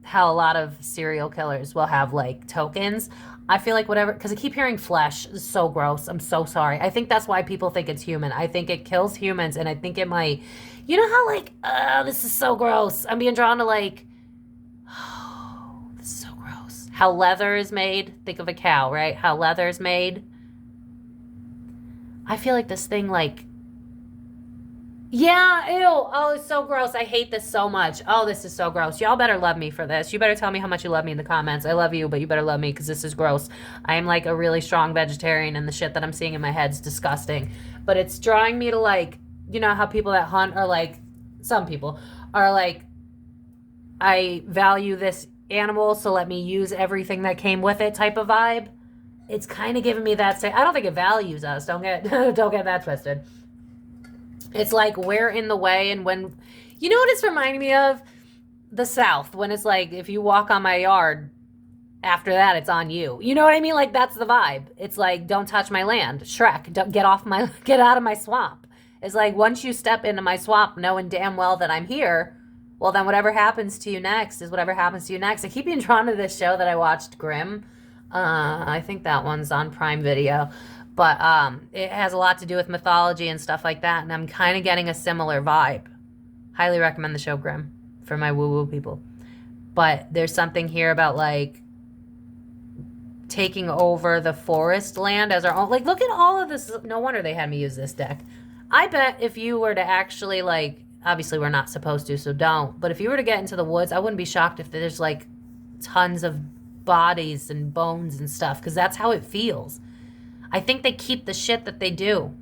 how a lot of serial killers will have like tokens. I feel like whatever, because I keep hearing flesh. It's so gross. I'm so sorry. I think that's why people think it's human. I think it kills humans. And I think it might, you know how like, this is so gross. I'm being drawn to like, oh, this is so gross. How leather is made. Think of a cow, right? How leather is made. I feel like this thing, like, yeah, ew. Oh, it's so gross. I hate this so much. Oh, this is so gross. Y'all better love me for this. You better tell me how much you love me in the comments. I love you, but you better love me because this is gross. I am like a really strong vegetarian and the shit that I'm seeing in my head's disgusting. But it's drawing me to like, you know how people that hunt are like, some people are like, I value this animal, so let me use everything that came with it type of vibe. It's kind of giving me that same. I don't think it values us. Don't get that twisted. It's like we're in the way, and when you know what it's reminding me of? The South, when it's like if you walk on my yard, after that it's on you. You know what I mean? Like that's the vibe. It's like don't touch my land. Shrek, don't get out of my swamp. It's like once you step into my swamp, knowing damn well that I'm here, well then whatever happens to you next is whatever happens to you next. I keep being drawn to this show that I watched, Grimm. I think that one's on Prime Video, but it has a lot to do with mythology and stuff like that, and I'm kind of getting a similar vibe. Highly recommend the show Grimm for my woo-woo people. But there's something here about like taking over the forest land as our own. Like look at all of this. No wonder they had me use this deck. I bet if you were to actually like, obviously we're not supposed to, so don't, but if you were to get into the woods, I wouldn't be shocked if there's like tons of bodies and bones and stuff, because that's how it feels. I think they keep the shit that they do.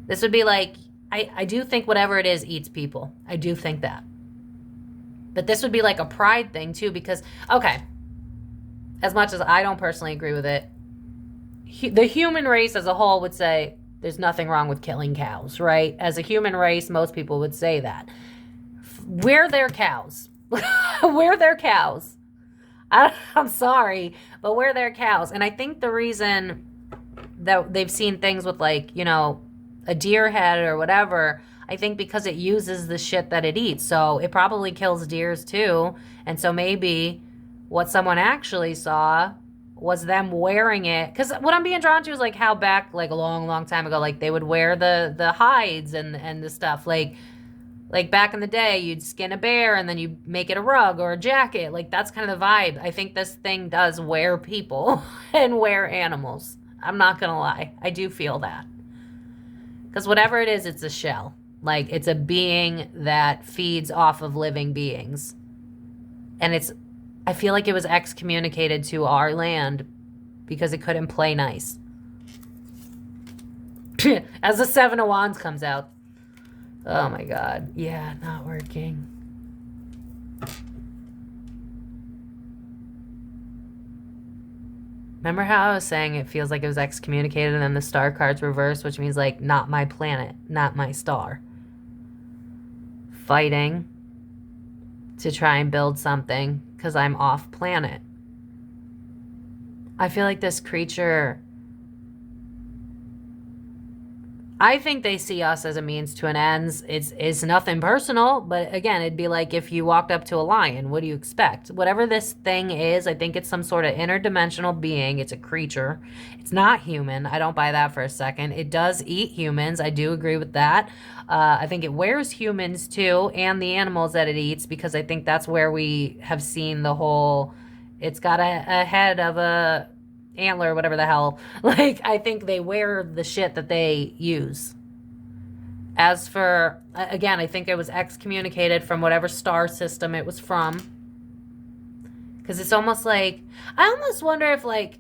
This would be like, I do think whatever it is eats people. I do think that. But this would be like a pride thing too, because, okay, as much as I don't personally agree with it, the human race as a whole would say there's nothing wrong with killing cows, right? As a human race, most people would say that. We're their cows. We're their cows. I'm sorry, but we're their cows. And I think the reason that they've seen things with like, you know, a deer head or whatever, I think because it uses the shit that it eats. So it probably kills deers too. And so maybe what someone actually saw was them wearing it. Because what I'm being drawn to is like how back like a long, long time ago, like they would wear the hides and the stuff. Like back in the day, you'd skin a bear and then you make it a rug or a jacket. Like that's kind of the vibe. I think this thing does wear people and wear animals. I'm not going to lie. I do feel that. Because whatever it is, it's a shell. Like it's a being that feeds off of living beings. And I feel like it was excommunicated to our land because it couldn't play nice. As the Seven of Wands comes out. Oh my God. Yeah, not working. Remember how I was saying it feels like it was excommunicated and then the star card's reversed, which means like not my planet, not my star. Fighting to try and build something because I'm off planet. I feel like this creature, I think they see us as a means to an end. It's nothing personal, but again, it'd be like if you walked up to a lion, what do you expect? Whatever this thing is, I think it's some sort of interdimensional being. It's a creature. It's not human. I don't buy that for a second. It does eat humans. I do agree with that. I think it wears humans too, and the animals that it eats, because I think that's where we have seen the whole, it's got a head of a antler, whatever the hell. Like, I think they wear the shit that they use. As for, again, I think it was excommunicated from whatever star system it was from. Because it's almost like, I almost wonder if, like,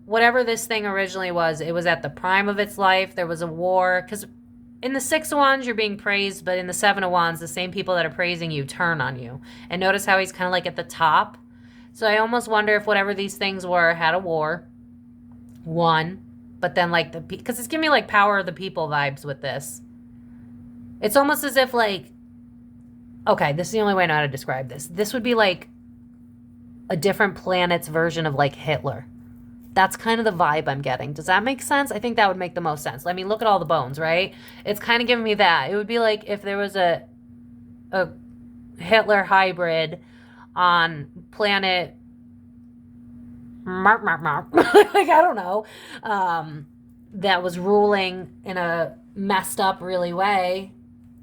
whatever this thing originally was, it was at the prime of its life. There was a war. Because in the Six of Wands, you're being praised. But in the Seven of Wands, the same people that are praising you turn on you. And notice how he's kind of like at the top. So I almost wonder if whatever these things were had a war. One. But then like because it's giving me like Power of the People vibes with this. It's almost as if like, okay, this is the only way I know how to describe this. This would be like a different planet's version of like Hitler. That's kind of the vibe I'm getting. Does that make sense? I think that would make the most sense. I mean, look at all the bones, right? It's kind of giving me that. It would be like if there was a Hitler hybrid on planet like I don't know, that was ruling in a messed up really way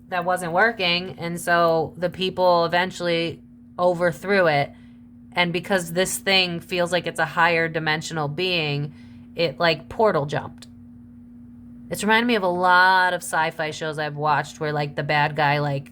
that wasn't working, and so the people eventually overthrew it. And because this thing feels like it's a higher dimensional being, it like portal jumped. It's reminded me of a lot of sci-fi shows I've watched where like the bad guy like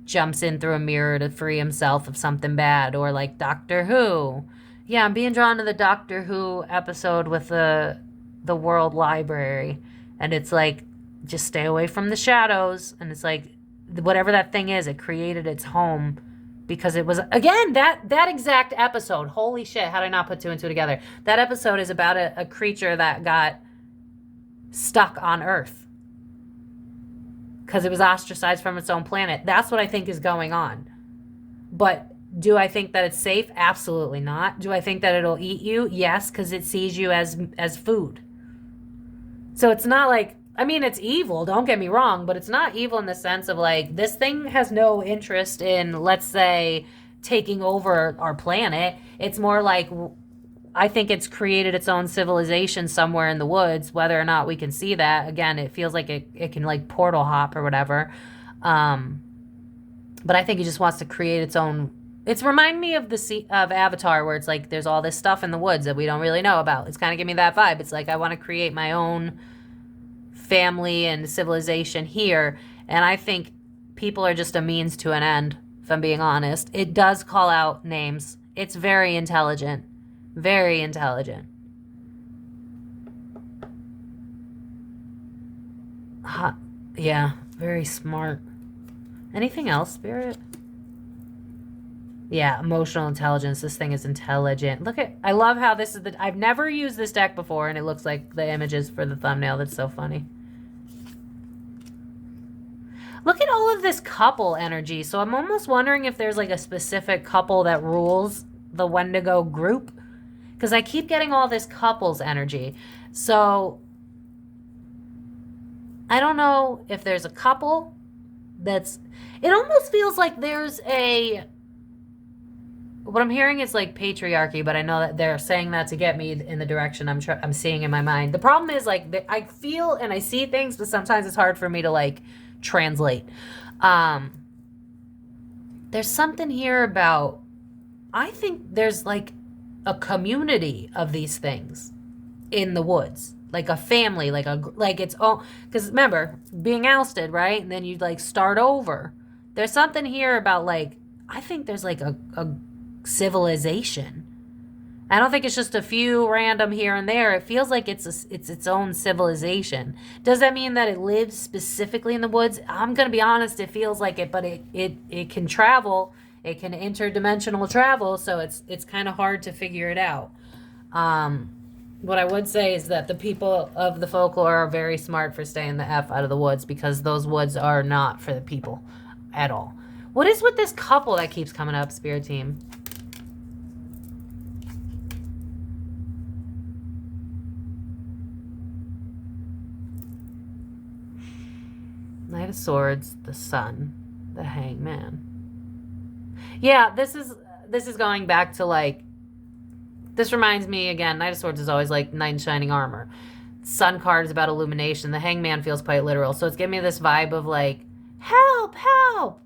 jumps in through a mirror to free himself of something bad, or like Doctor Who. Yeah, I'm being drawn to the Doctor Who episode with the World Library, and it's like, just stay away from the shadows, and it's like, whatever that thing is, it created its home because it was, again, that exact episode, holy shit, how did I not put two and two together? That episode is about a creature that got stuck on Earth because it was ostracized from its own planet. That's what I think is going on. But do I think that it's safe? Absolutely not. Do I think that it'll eat you? Yes, because it sees you as food. So it's not like, I mean, it's evil, don't get me wrong, but it's not evil in the sense of like, this thing has no interest in, let's say, taking over our planet. It's more like, I think it's created its own civilization somewhere in the woods, whether or not we can see that. Again, it feels like it can like portal hop or whatever. But I think it just wants to create its own. It's remind me of of Avatar, where it's like there's all this stuff in the woods that we don't really know about. It's kind of giving me that vibe. It's like I want to create my own family and civilization here, and I think people are just a means to an end, if I'm being honest. It does call out names. It's very intelligent. Very intelligent. Yeah, very smart. Anything else, Spirit? Yeah, emotional intelligence. This thing is intelligent. Look at, I love how this is I've never used this deck before, and it looks like the images for the thumbnail. That's so funny. Look at all of this couple energy. So I'm almost wondering if there's like a specific couple that rules the Wendigo group, because I keep getting all this couples energy. So I don't know if there's a couple that's, it almost feels like there's a, what I'm hearing is like patriarchy, but I know that they're saying that to get me in the direction I'm seeing in my mind. The problem is like I feel and I see things, but sometimes it's hard for me to like translate. There's something here about, I think there's like a community of these things in the woods, like a family, like it's all, because remember being ousted, right? And then you like start over. There's something here about like, I think there's like a civilization. I don't think it's just a few random here and there. It feels like it's its own civilization. Does that mean that it lives specifically in the woods? I'm gonna be honest, it feels like it, but it can travel. It can interdimensional travel, so it's kind of hard to figure it out. What I would say is that the people of the folklore are very smart for staying the F out of the woods, because those woods are not for the people at all. What is with this couple that keeps coming up, Spirit Team? Knight of Swords, the Sun, the Hangman. Yeah, this is going back to like, this reminds me again, Knight of Swords is always like knight in shining armor. Sun card is about illumination. The Hangman feels quite literal. So it's giving me this vibe of like, help, help.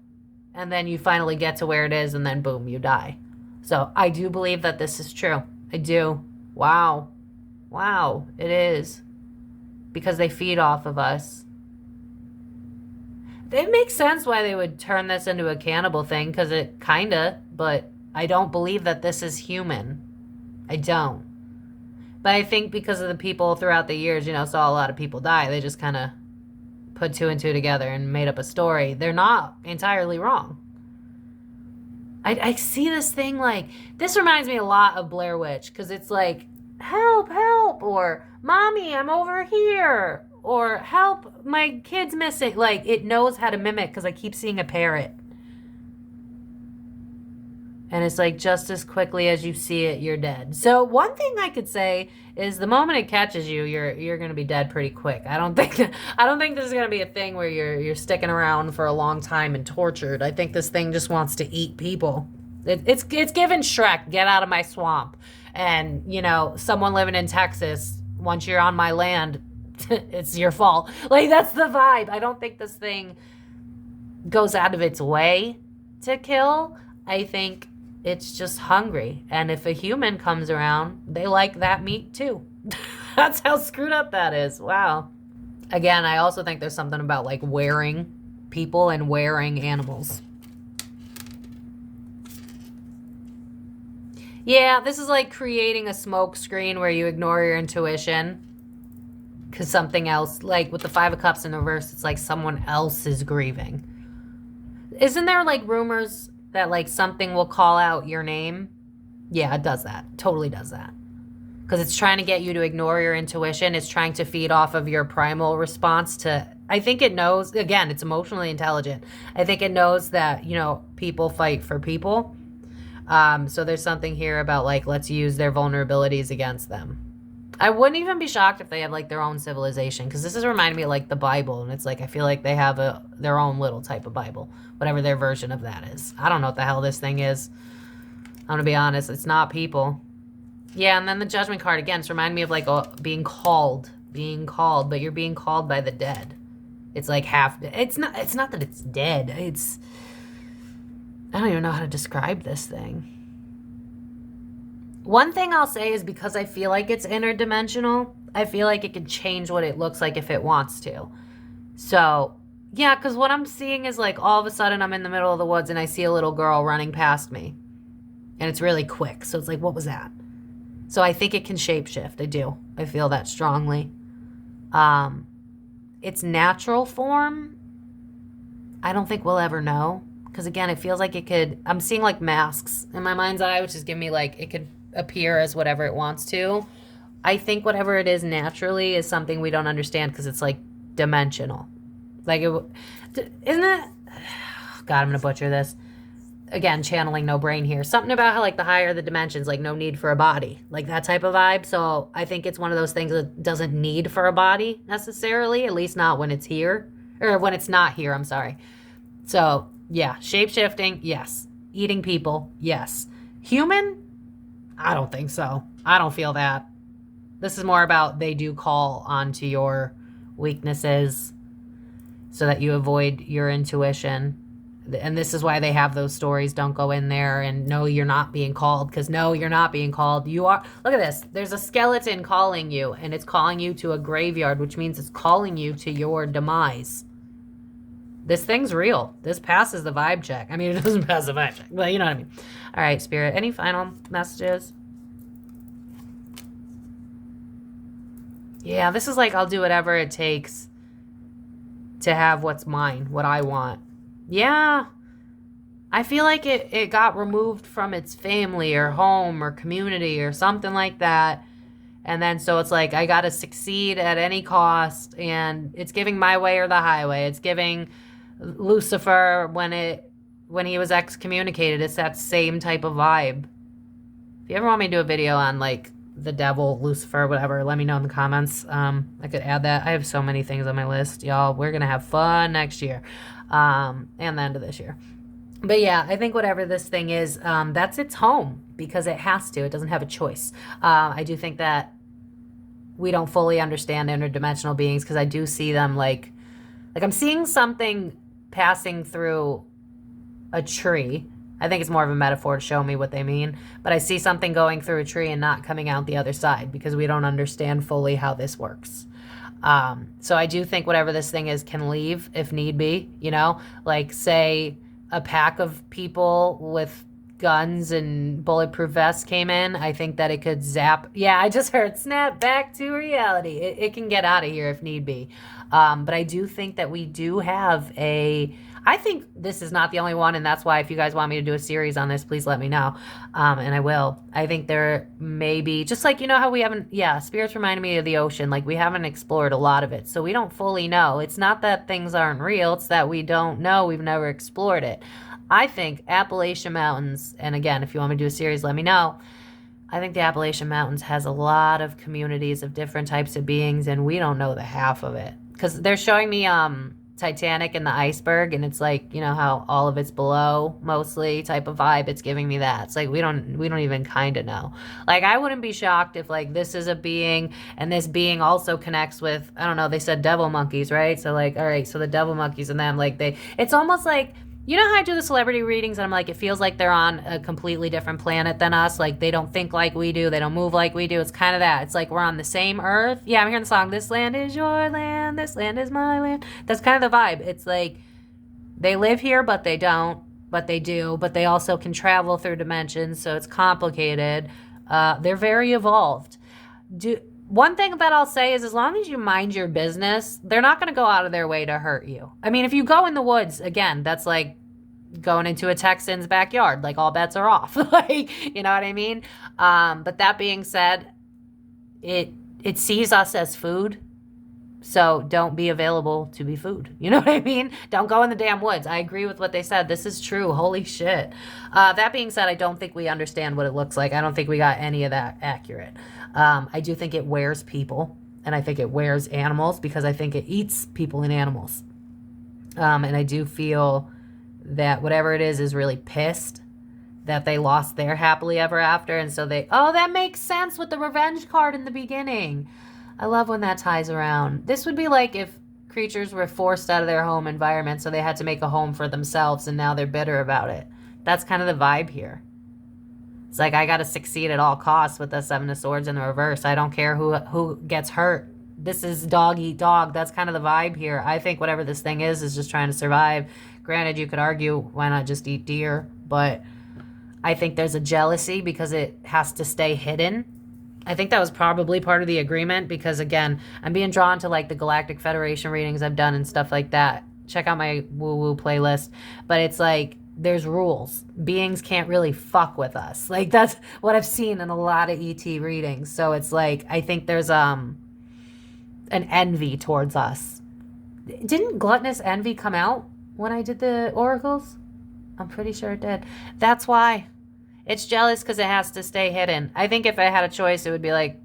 And then you finally get to where it is, and then boom, you die. So I do believe that this is true. I do. Wow. Wow, it is. Because they feed off of us. It makes sense why they would turn this into a cannibal thing, because it kinda, but I don't believe that this is human. I don't. But I think because of the people throughout the years, saw a lot of people die, they just kind of put two and two together and made up a story. They're not entirely wrong. I see this thing like, this reminds me a lot of Blair Witch, because it's like, help, help, or mommy, I'm over here, or help, my kid's missing. Like, it knows how to mimic, because I keep seeing a parrot. And it's like, just as quickly as you see it, you're dead. So one thing I could say is the moment it catches you, you're going to be dead pretty quick. I don't think this is going to be a thing where you're sticking around for a long time and tortured. I think this thing just wants to eat people. It's given Shrek, get out of my swamp. And, someone living in Texas, once you're on my land, it's your fault. Like, that's the vibe. I don't think this thing goes out of its way to kill. I think it's just hungry. And if a human comes around, they like that meat too. That's how screwed up that is. Wow. Again, I also think there's something about like wearing people and wearing animals. Yeah, this is like creating a smoke screen where you ignore your intuition. Because something else, like with the Five of Cups in the reverse, it's like someone else is grieving. Isn't there like rumors that like something will call out your name? Yeah, it does that. Totally does that. Because it's trying to get you to ignore your intuition. It's trying to feed off of your primal response to, I think it knows, again, it's emotionally intelligent. I think it knows that, people fight for people. So there's something here about like, let's use their vulnerabilities against them. I wouldn't even be shocked if they have like their own civilization, because this is reminding me of like the Bible, and it's like I feel like they have their own little type of Bible, whatever their version of that is. I don't know what the hell this thing is. I'm gonna be honest, it's not people. Yeah, and then the Judgment card again, it's reminding me of like being called, but you're being called by the dead. It's like half. It's not that it's dead. I don't even know how to describe this thing. One thing I'll say is because I feel like it's interdimensional, I feel like it can change what it looks like if it wants to. So, yeah, because what I'm seeing is like all of a sudden I'm in the middle of the woods and I see a little girl running past me. And it's really quick. So it's like, what was that? So I think it can shapeshift. I do. I feel that strongly. Its natural form, I don't think we'll ever know. Because again, it feels like it could, I'm seeing like masks in my mind's eye, which is giving me like, it could appear as whatever it wants to. I think whatever it is naturally is something we don't understand because it's like dimensional. Like, isn't it? God, I'm going to butcher this. Again, channeling no brain here. Something about how like the higher the dimensions, like no need for a body. Like that type of vibe. So I think it's one of those things that doesn't need for a body necessarily, at least not when it's here. Or when it's not here, I'm sorry. So yeah, shape-shifting, yes. Eating people, yes. Human? I don't think so. I don't feel that. This is more about they do call onto your weaknesses so that you avoid your intuition. And this is why they have those stories. Don't go in there and no, you're not being called. Because no, you're not being called. You are. Look at this. There's a skeleton calling you. And it's calling you to a graveyard, which means it's calling you to your demise. This thing's real. This passes the vibe check. I mean, it doesn't pass the vibe check, but you know what I mean. All right, Spirit. Any final messages? Yeah, this is like I'll do whatever it takes to have what's mine, what I want. Yeah. I feel like it got removed from its family or home or community or something like that. And then so it's like I got to succeed at any cost, and it's giving my way or the highway. It's giving Lucifer when he was excommunicated. It's that same type of vibe. If you ever want me to do a video on like the devil, Lucifer, whatever, let me know in the comments. I could add that. I have so many things on my list, y'all. We're gonna have fun next year, and the end of this year. But yeah, I think whatever this thing is, that's its home because it has to. It doesn't have a choice. I do think that we don't fully understand interdimensional beings because I do see them like I'm seeing something passing through a tree. I think it's more of a metaphor to show me what they mean. But I see something going through a tree and not coming out the other side because we don't understand fully how this works. So I do think whatever this thing is can leave if need be, like say a pack of people with guns and bulletproof vests came in, I think that it could zap. Yeah, I just heard snap back to reality. It can get out of here if need be. But I do think that we do have I think this is not the only one, and that's why if you guys want me to do a series on this, please let me know, and I will. I think there may be, just like, you know how we haven't, spirits reminded me of the ocean, like we haven't explored a lot of it, so we don't fully know. It's not that things aren't real, it's that we don't know, we've never explored it. I think Appalachian Mountains, and again, if you want me to do a series, let me know. I think the Appalachian Mountains has a lot of communities of different types of beings, and we don't know the half of it. Because they're showing me Titanic and the iceberg, and it's like, you know how all of it's below mostly type of vibe. It's giving me that. It's like we don't even kind of know. Like, I wouldn't be shocked if like this is a being and this being also connects with, I don't know, they said devil monkeys, right? So like, all right, so the devil monkeys and them, like it's almost like, you know how I do the celebrity readings and I'm like, it feels like they're on a completely different planet than us. Like, they don't think like we do. They don't move like we do. It's kind of that. It's like we're on the same earth. Yeah, I'm hearing the song, "This land is your land. This land is my land." That's kind of the vibe. It's like they live here, but they don't. But they do. But they also can travel through dimensions, so it's complicated. They're very evolved. One thing that I'll say is, as long as you mind your business, they're not going to go out of their way to hurt you. I mean, if you go in the woods, again, that's like going into a Texan's backyard. Like, all bets are off. Like, you know what I mean? But that being said, it sees us as food. So don't be available to be food. You know what I mean? Don't go in the damn woods. I agree with what they said. This is true. Holy shit. That being said, I don't think we understand what it looks like. I don't think we got any of that accurate. I do think it wears people, and I think it wears animals, because I think it eats people and animals. And I do feel that whatever it is really pissed that they lost their happily ever after. And so that makes sense with the revenge card in the beginning. I love when that ties around. This would be like if creatures were forced out of their home environment, so they had to make a home for themselves, and now they're bitter about it. That's kind of the vibe here. It's like, I got to succeed at all costs with the Seven of Swords in the reverse. I don't care who gets hurt. This is dog eat dog. That's kind of the vibe here. I think whatever this thing is just trying to survive. Granted, you could argue, why not just eat deer? But I think there's a jealousy because it has to stay hidden. I think that was probably part of the agreement, because again, I'm being drawn to like the Galactic Federation readings I've done and stuff like that. Check out my woo-woo playlist. But it's like, there's rules. Beings can't really fuck with us. Like, that's what I've seen in a lot of ET readings. So it's like, I think there's an envy towards us. Didn't gluttonous envy come out when I did the oracles? I'm pretty sure it did. That's why. It's jealous because it has to stay hidden. I think if I had a choice, it would be like,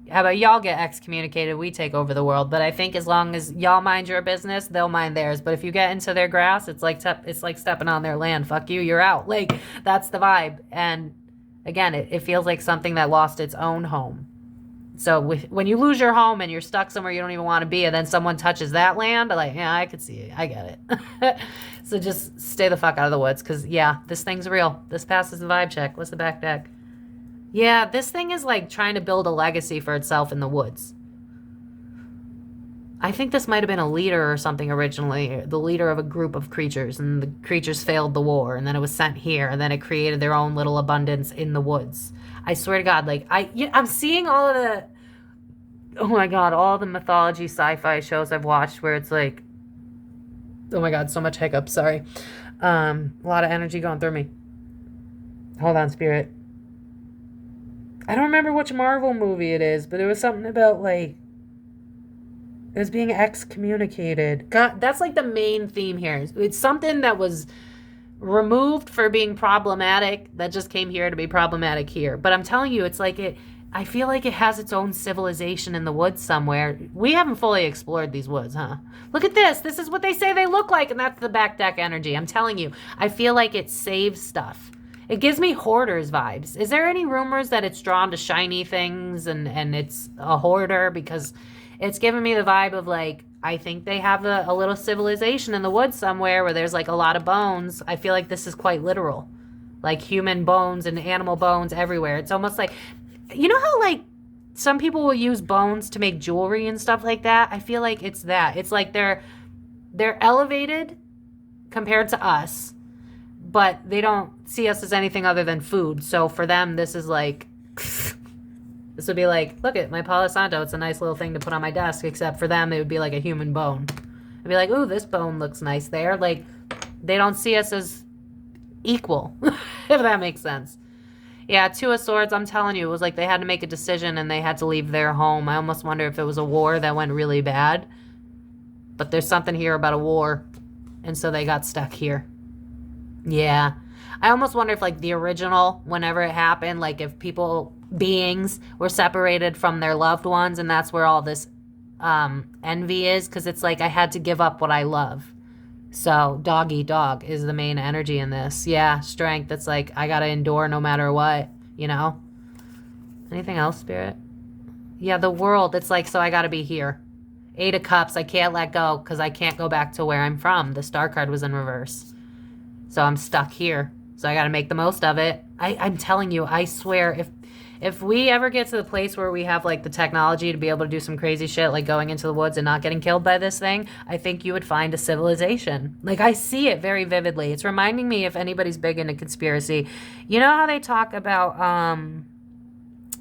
how about y'all get excommunicated, we take over the world. But I think as long as y'all mind your business, they'll mind theirs. But if you get into their grass, it's like stepping on their land. Fuck you, you're out. Like, that's the vibe. And again, it feels like something that lost its own home. So when you lose your home and you're stuck somewhere you don't even want to be, and then someone touches that land, like, yeah, I could see it. I get it. So just stay the fuck out of the woods, because, yeah, this thing's real. This passes the vibe check. What's the back deck? Yeah, this thing is like trying to build a legacy for itself in the woods. I think this might have been a leader or something originally, the leader of a group of creatures, and the creatures failed the war, and then it was sent here, and then it created their own little abundance in the woods. I swear to God, like, I'm seeing all of the, oh my God, all the mythology sci-fi shows I've watched where it's like, oh my God, so much hiccups, sorry. A lot of energy going through me. Hold on, spirit. I don't remember which Marvel movie it is, but it was something about, like, it was being excommunicated. God, that's like the main theme here. It's something that was removed for being problematic that just came here to be problematic here. But I'm telling you, it's like I feel like it has its own civilization in the woods somewhere. We haven't fully explored these woods, huh? Look at this. This is what they say they look like, and that's the back deck energy. I'm telling you, I feel like it saves stuff. It gives me hoarders vibes. Is there any rumors that it's drawn to shiny things and it's a hoarder? Because it's giving me the vibe of, like, I think they have a little civilization in the woods somewhere where there's like a lot of bones. I feel like this is quite literal. Like human bones and animal bones everywhere. It's almost like, you know how like some people will use bones to make jewelry and stuff like that? I feel like it's that. It's like they're elevated compared to us, but they don't see us as anything other than food. So for them, this is like, this would be like, look at my Palo Santo. It's a nice little thing to put on my desk, except for them, it would be like a human bone. I'd be like, ooh, this bone looks nice there. Like, they don't see us as equal, if that makes sense. Yeah, Two of Swords, I'm telling you, it was like they had to make a decision and they had to leave their home. I almost wonder if it was a war that went really bad. But there's something here about a war. And so they got stuck here. Yeah. I almost wonder if, like, the original, whenever it happened, like, if beings were separated from their loved ones, and that's where all this envy is, because it's like, I had to give up what I love. So, dog eat dog is the main energy in this. Yeah, strength. It's like, I gotta endure no matter what, you know? Anything else, Spirit? Yeah, the world. It's like, so I gotta be here. 8 of Cups. I can't let go because I can't go back to where I'm from. The Star card was in reverse. So I'm stuck here. So I gotta make the most of it. I'm telling you, I swear, if we ever get to the place where we have, like, the technology to be able to do some crazy shit, like going into the woods and not getting killed by this thing, I think you would find a civilization. Like, I see it very vividly. It's reminding me, if anybody's big into conspiracy, you know how they talk about,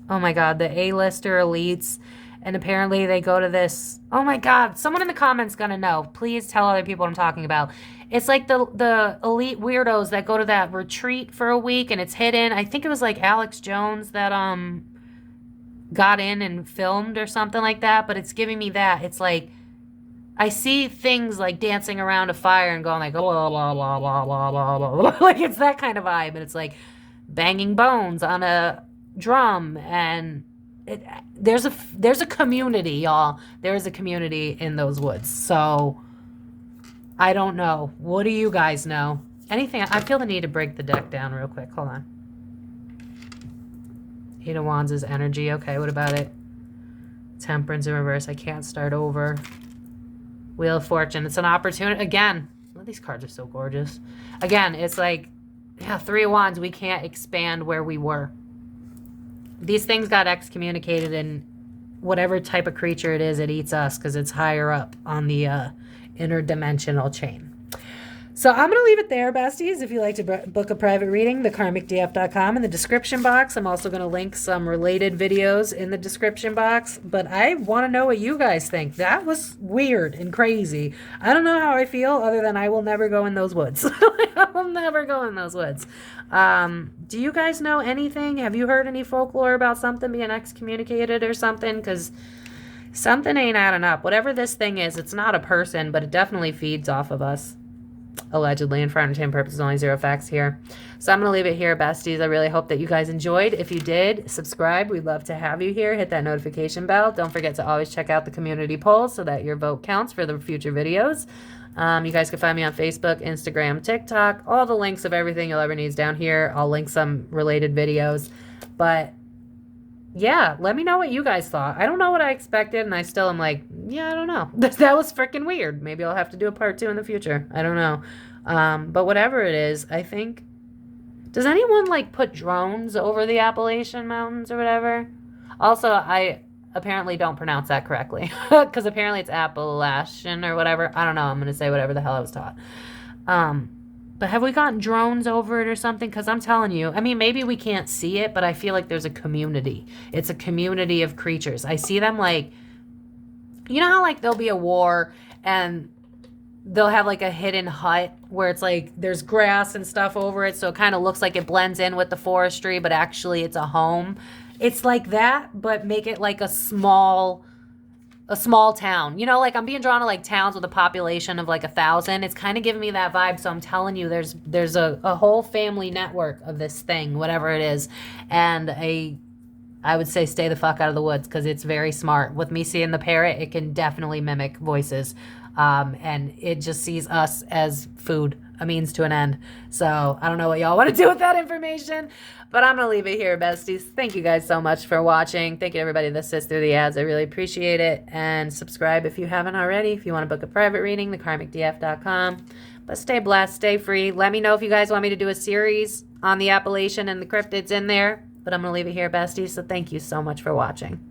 oh my God, the A-lister elites, and apparently they go to this, oh my God, someone in the comments gonna know. Please tell other people what I'm talking about. It's like the elite weirdos that go to that retreat for a week and it's hidden. I think it was like Alex Jones that got in and filmed or something like that, but it's giving me that. It's like, I see things like dancing around a fire and going like, oh, la, la, la, la, la, la, la. Like, it's that kind of vibe. And it's like banging bones on a drum, and there's a community, y'all. There is a community in those woods. So I don't know. What do you guys know? Anything? I feel the need to break the deck down real quick. Hold on. 8 of Wands is energy. Okay, what about it? Temperance in reverse. I can't start over. Wheel of Fortune. It's an opportunity. Again, well, these cards are so gorgeous. Again, it's like, yeah, 3 of Wands. We can't expand where we were. These things got excommunicated, and whatever type of creature it is, it eats us because it's higher up on the interdimensional chain. So I'm going to leave it there, besties. If you'd like to book a private reading, thekarmicdf.com in the description box. I'm also going to link some related videos in the description box. But I want to know what you guys think. That was weird and crazy. I don't know how I feel other than I will never go in those woods. I will never go in those woods. Do you guys know anything? Have you heard any folklore about something being excommunicated or something? Because something ain't adding up. Whatever this thing is, it's not a person, but it definitely feeds off of us. Allegedly, and for entertainment purposes, only 0 facts here. So I'm going to leave it here, besties. I really hope that you guys enjoyed. If you did, subscribe. We'd love to have you here. Hit that notification bell. Don't forget to always check out the community polls so that your vote counts for the future videos. You guys can find me on Facebook, Instagram, TikTok. All the links of everything you'll ever need is down here. I'll link some related videos. But yeah, let me know what you guys thought. I don't know what I expected, and I still am like, yeah, I don't know. That was freaking weird. Maybe I'll have to do a part 2 in the future. I don't know. But whatever it is, I think... Does anyone, like, put drones over the Appalachian Mountains or whatever? Also, I apparently don't pronounce that correctly. Because apparently it's Appalachian or whatever. I don't know. I'm going to say whatever the hell I was taught. But have we gotten drones over it or something? Because I'm telling you, I mean, maybe we can't see it, but I feel like there's a community. It's a community of creatures. I see them like, you know how like there'll be a war and they'll have like a hidden hut where it's like there's grass and stuff over it, so it kind of looks like it blends in with the forestry, but actually it's a home. It's like that, but make it like a small town. You know, like I'm being drawn to like towns with a population of like 1,000. It's kind of giving me that vibe. So I'm telling you, there's a whole family network of this thing, whatever it is. And I would say stay the fuck out of the woods because it's very smart. With me seeing the parrot, it can definitely mimic voices. And it just sees us as food, a means to an end. So I don't know what y'all want to do with that information, but I'm going to leave it here, besties. Thank you guys so much for watching. Thank you to everybody that sits through the ads. I really appreciate it. And subscribe if you haven't already. If you want to book a private reading, thekarmicdf.com. But stay blessed, stay free. Let me know if you guys want me to do a series on the Appalachian and the cryptids in there. But I'm going to leave it here, besties. So thank you so much for watching.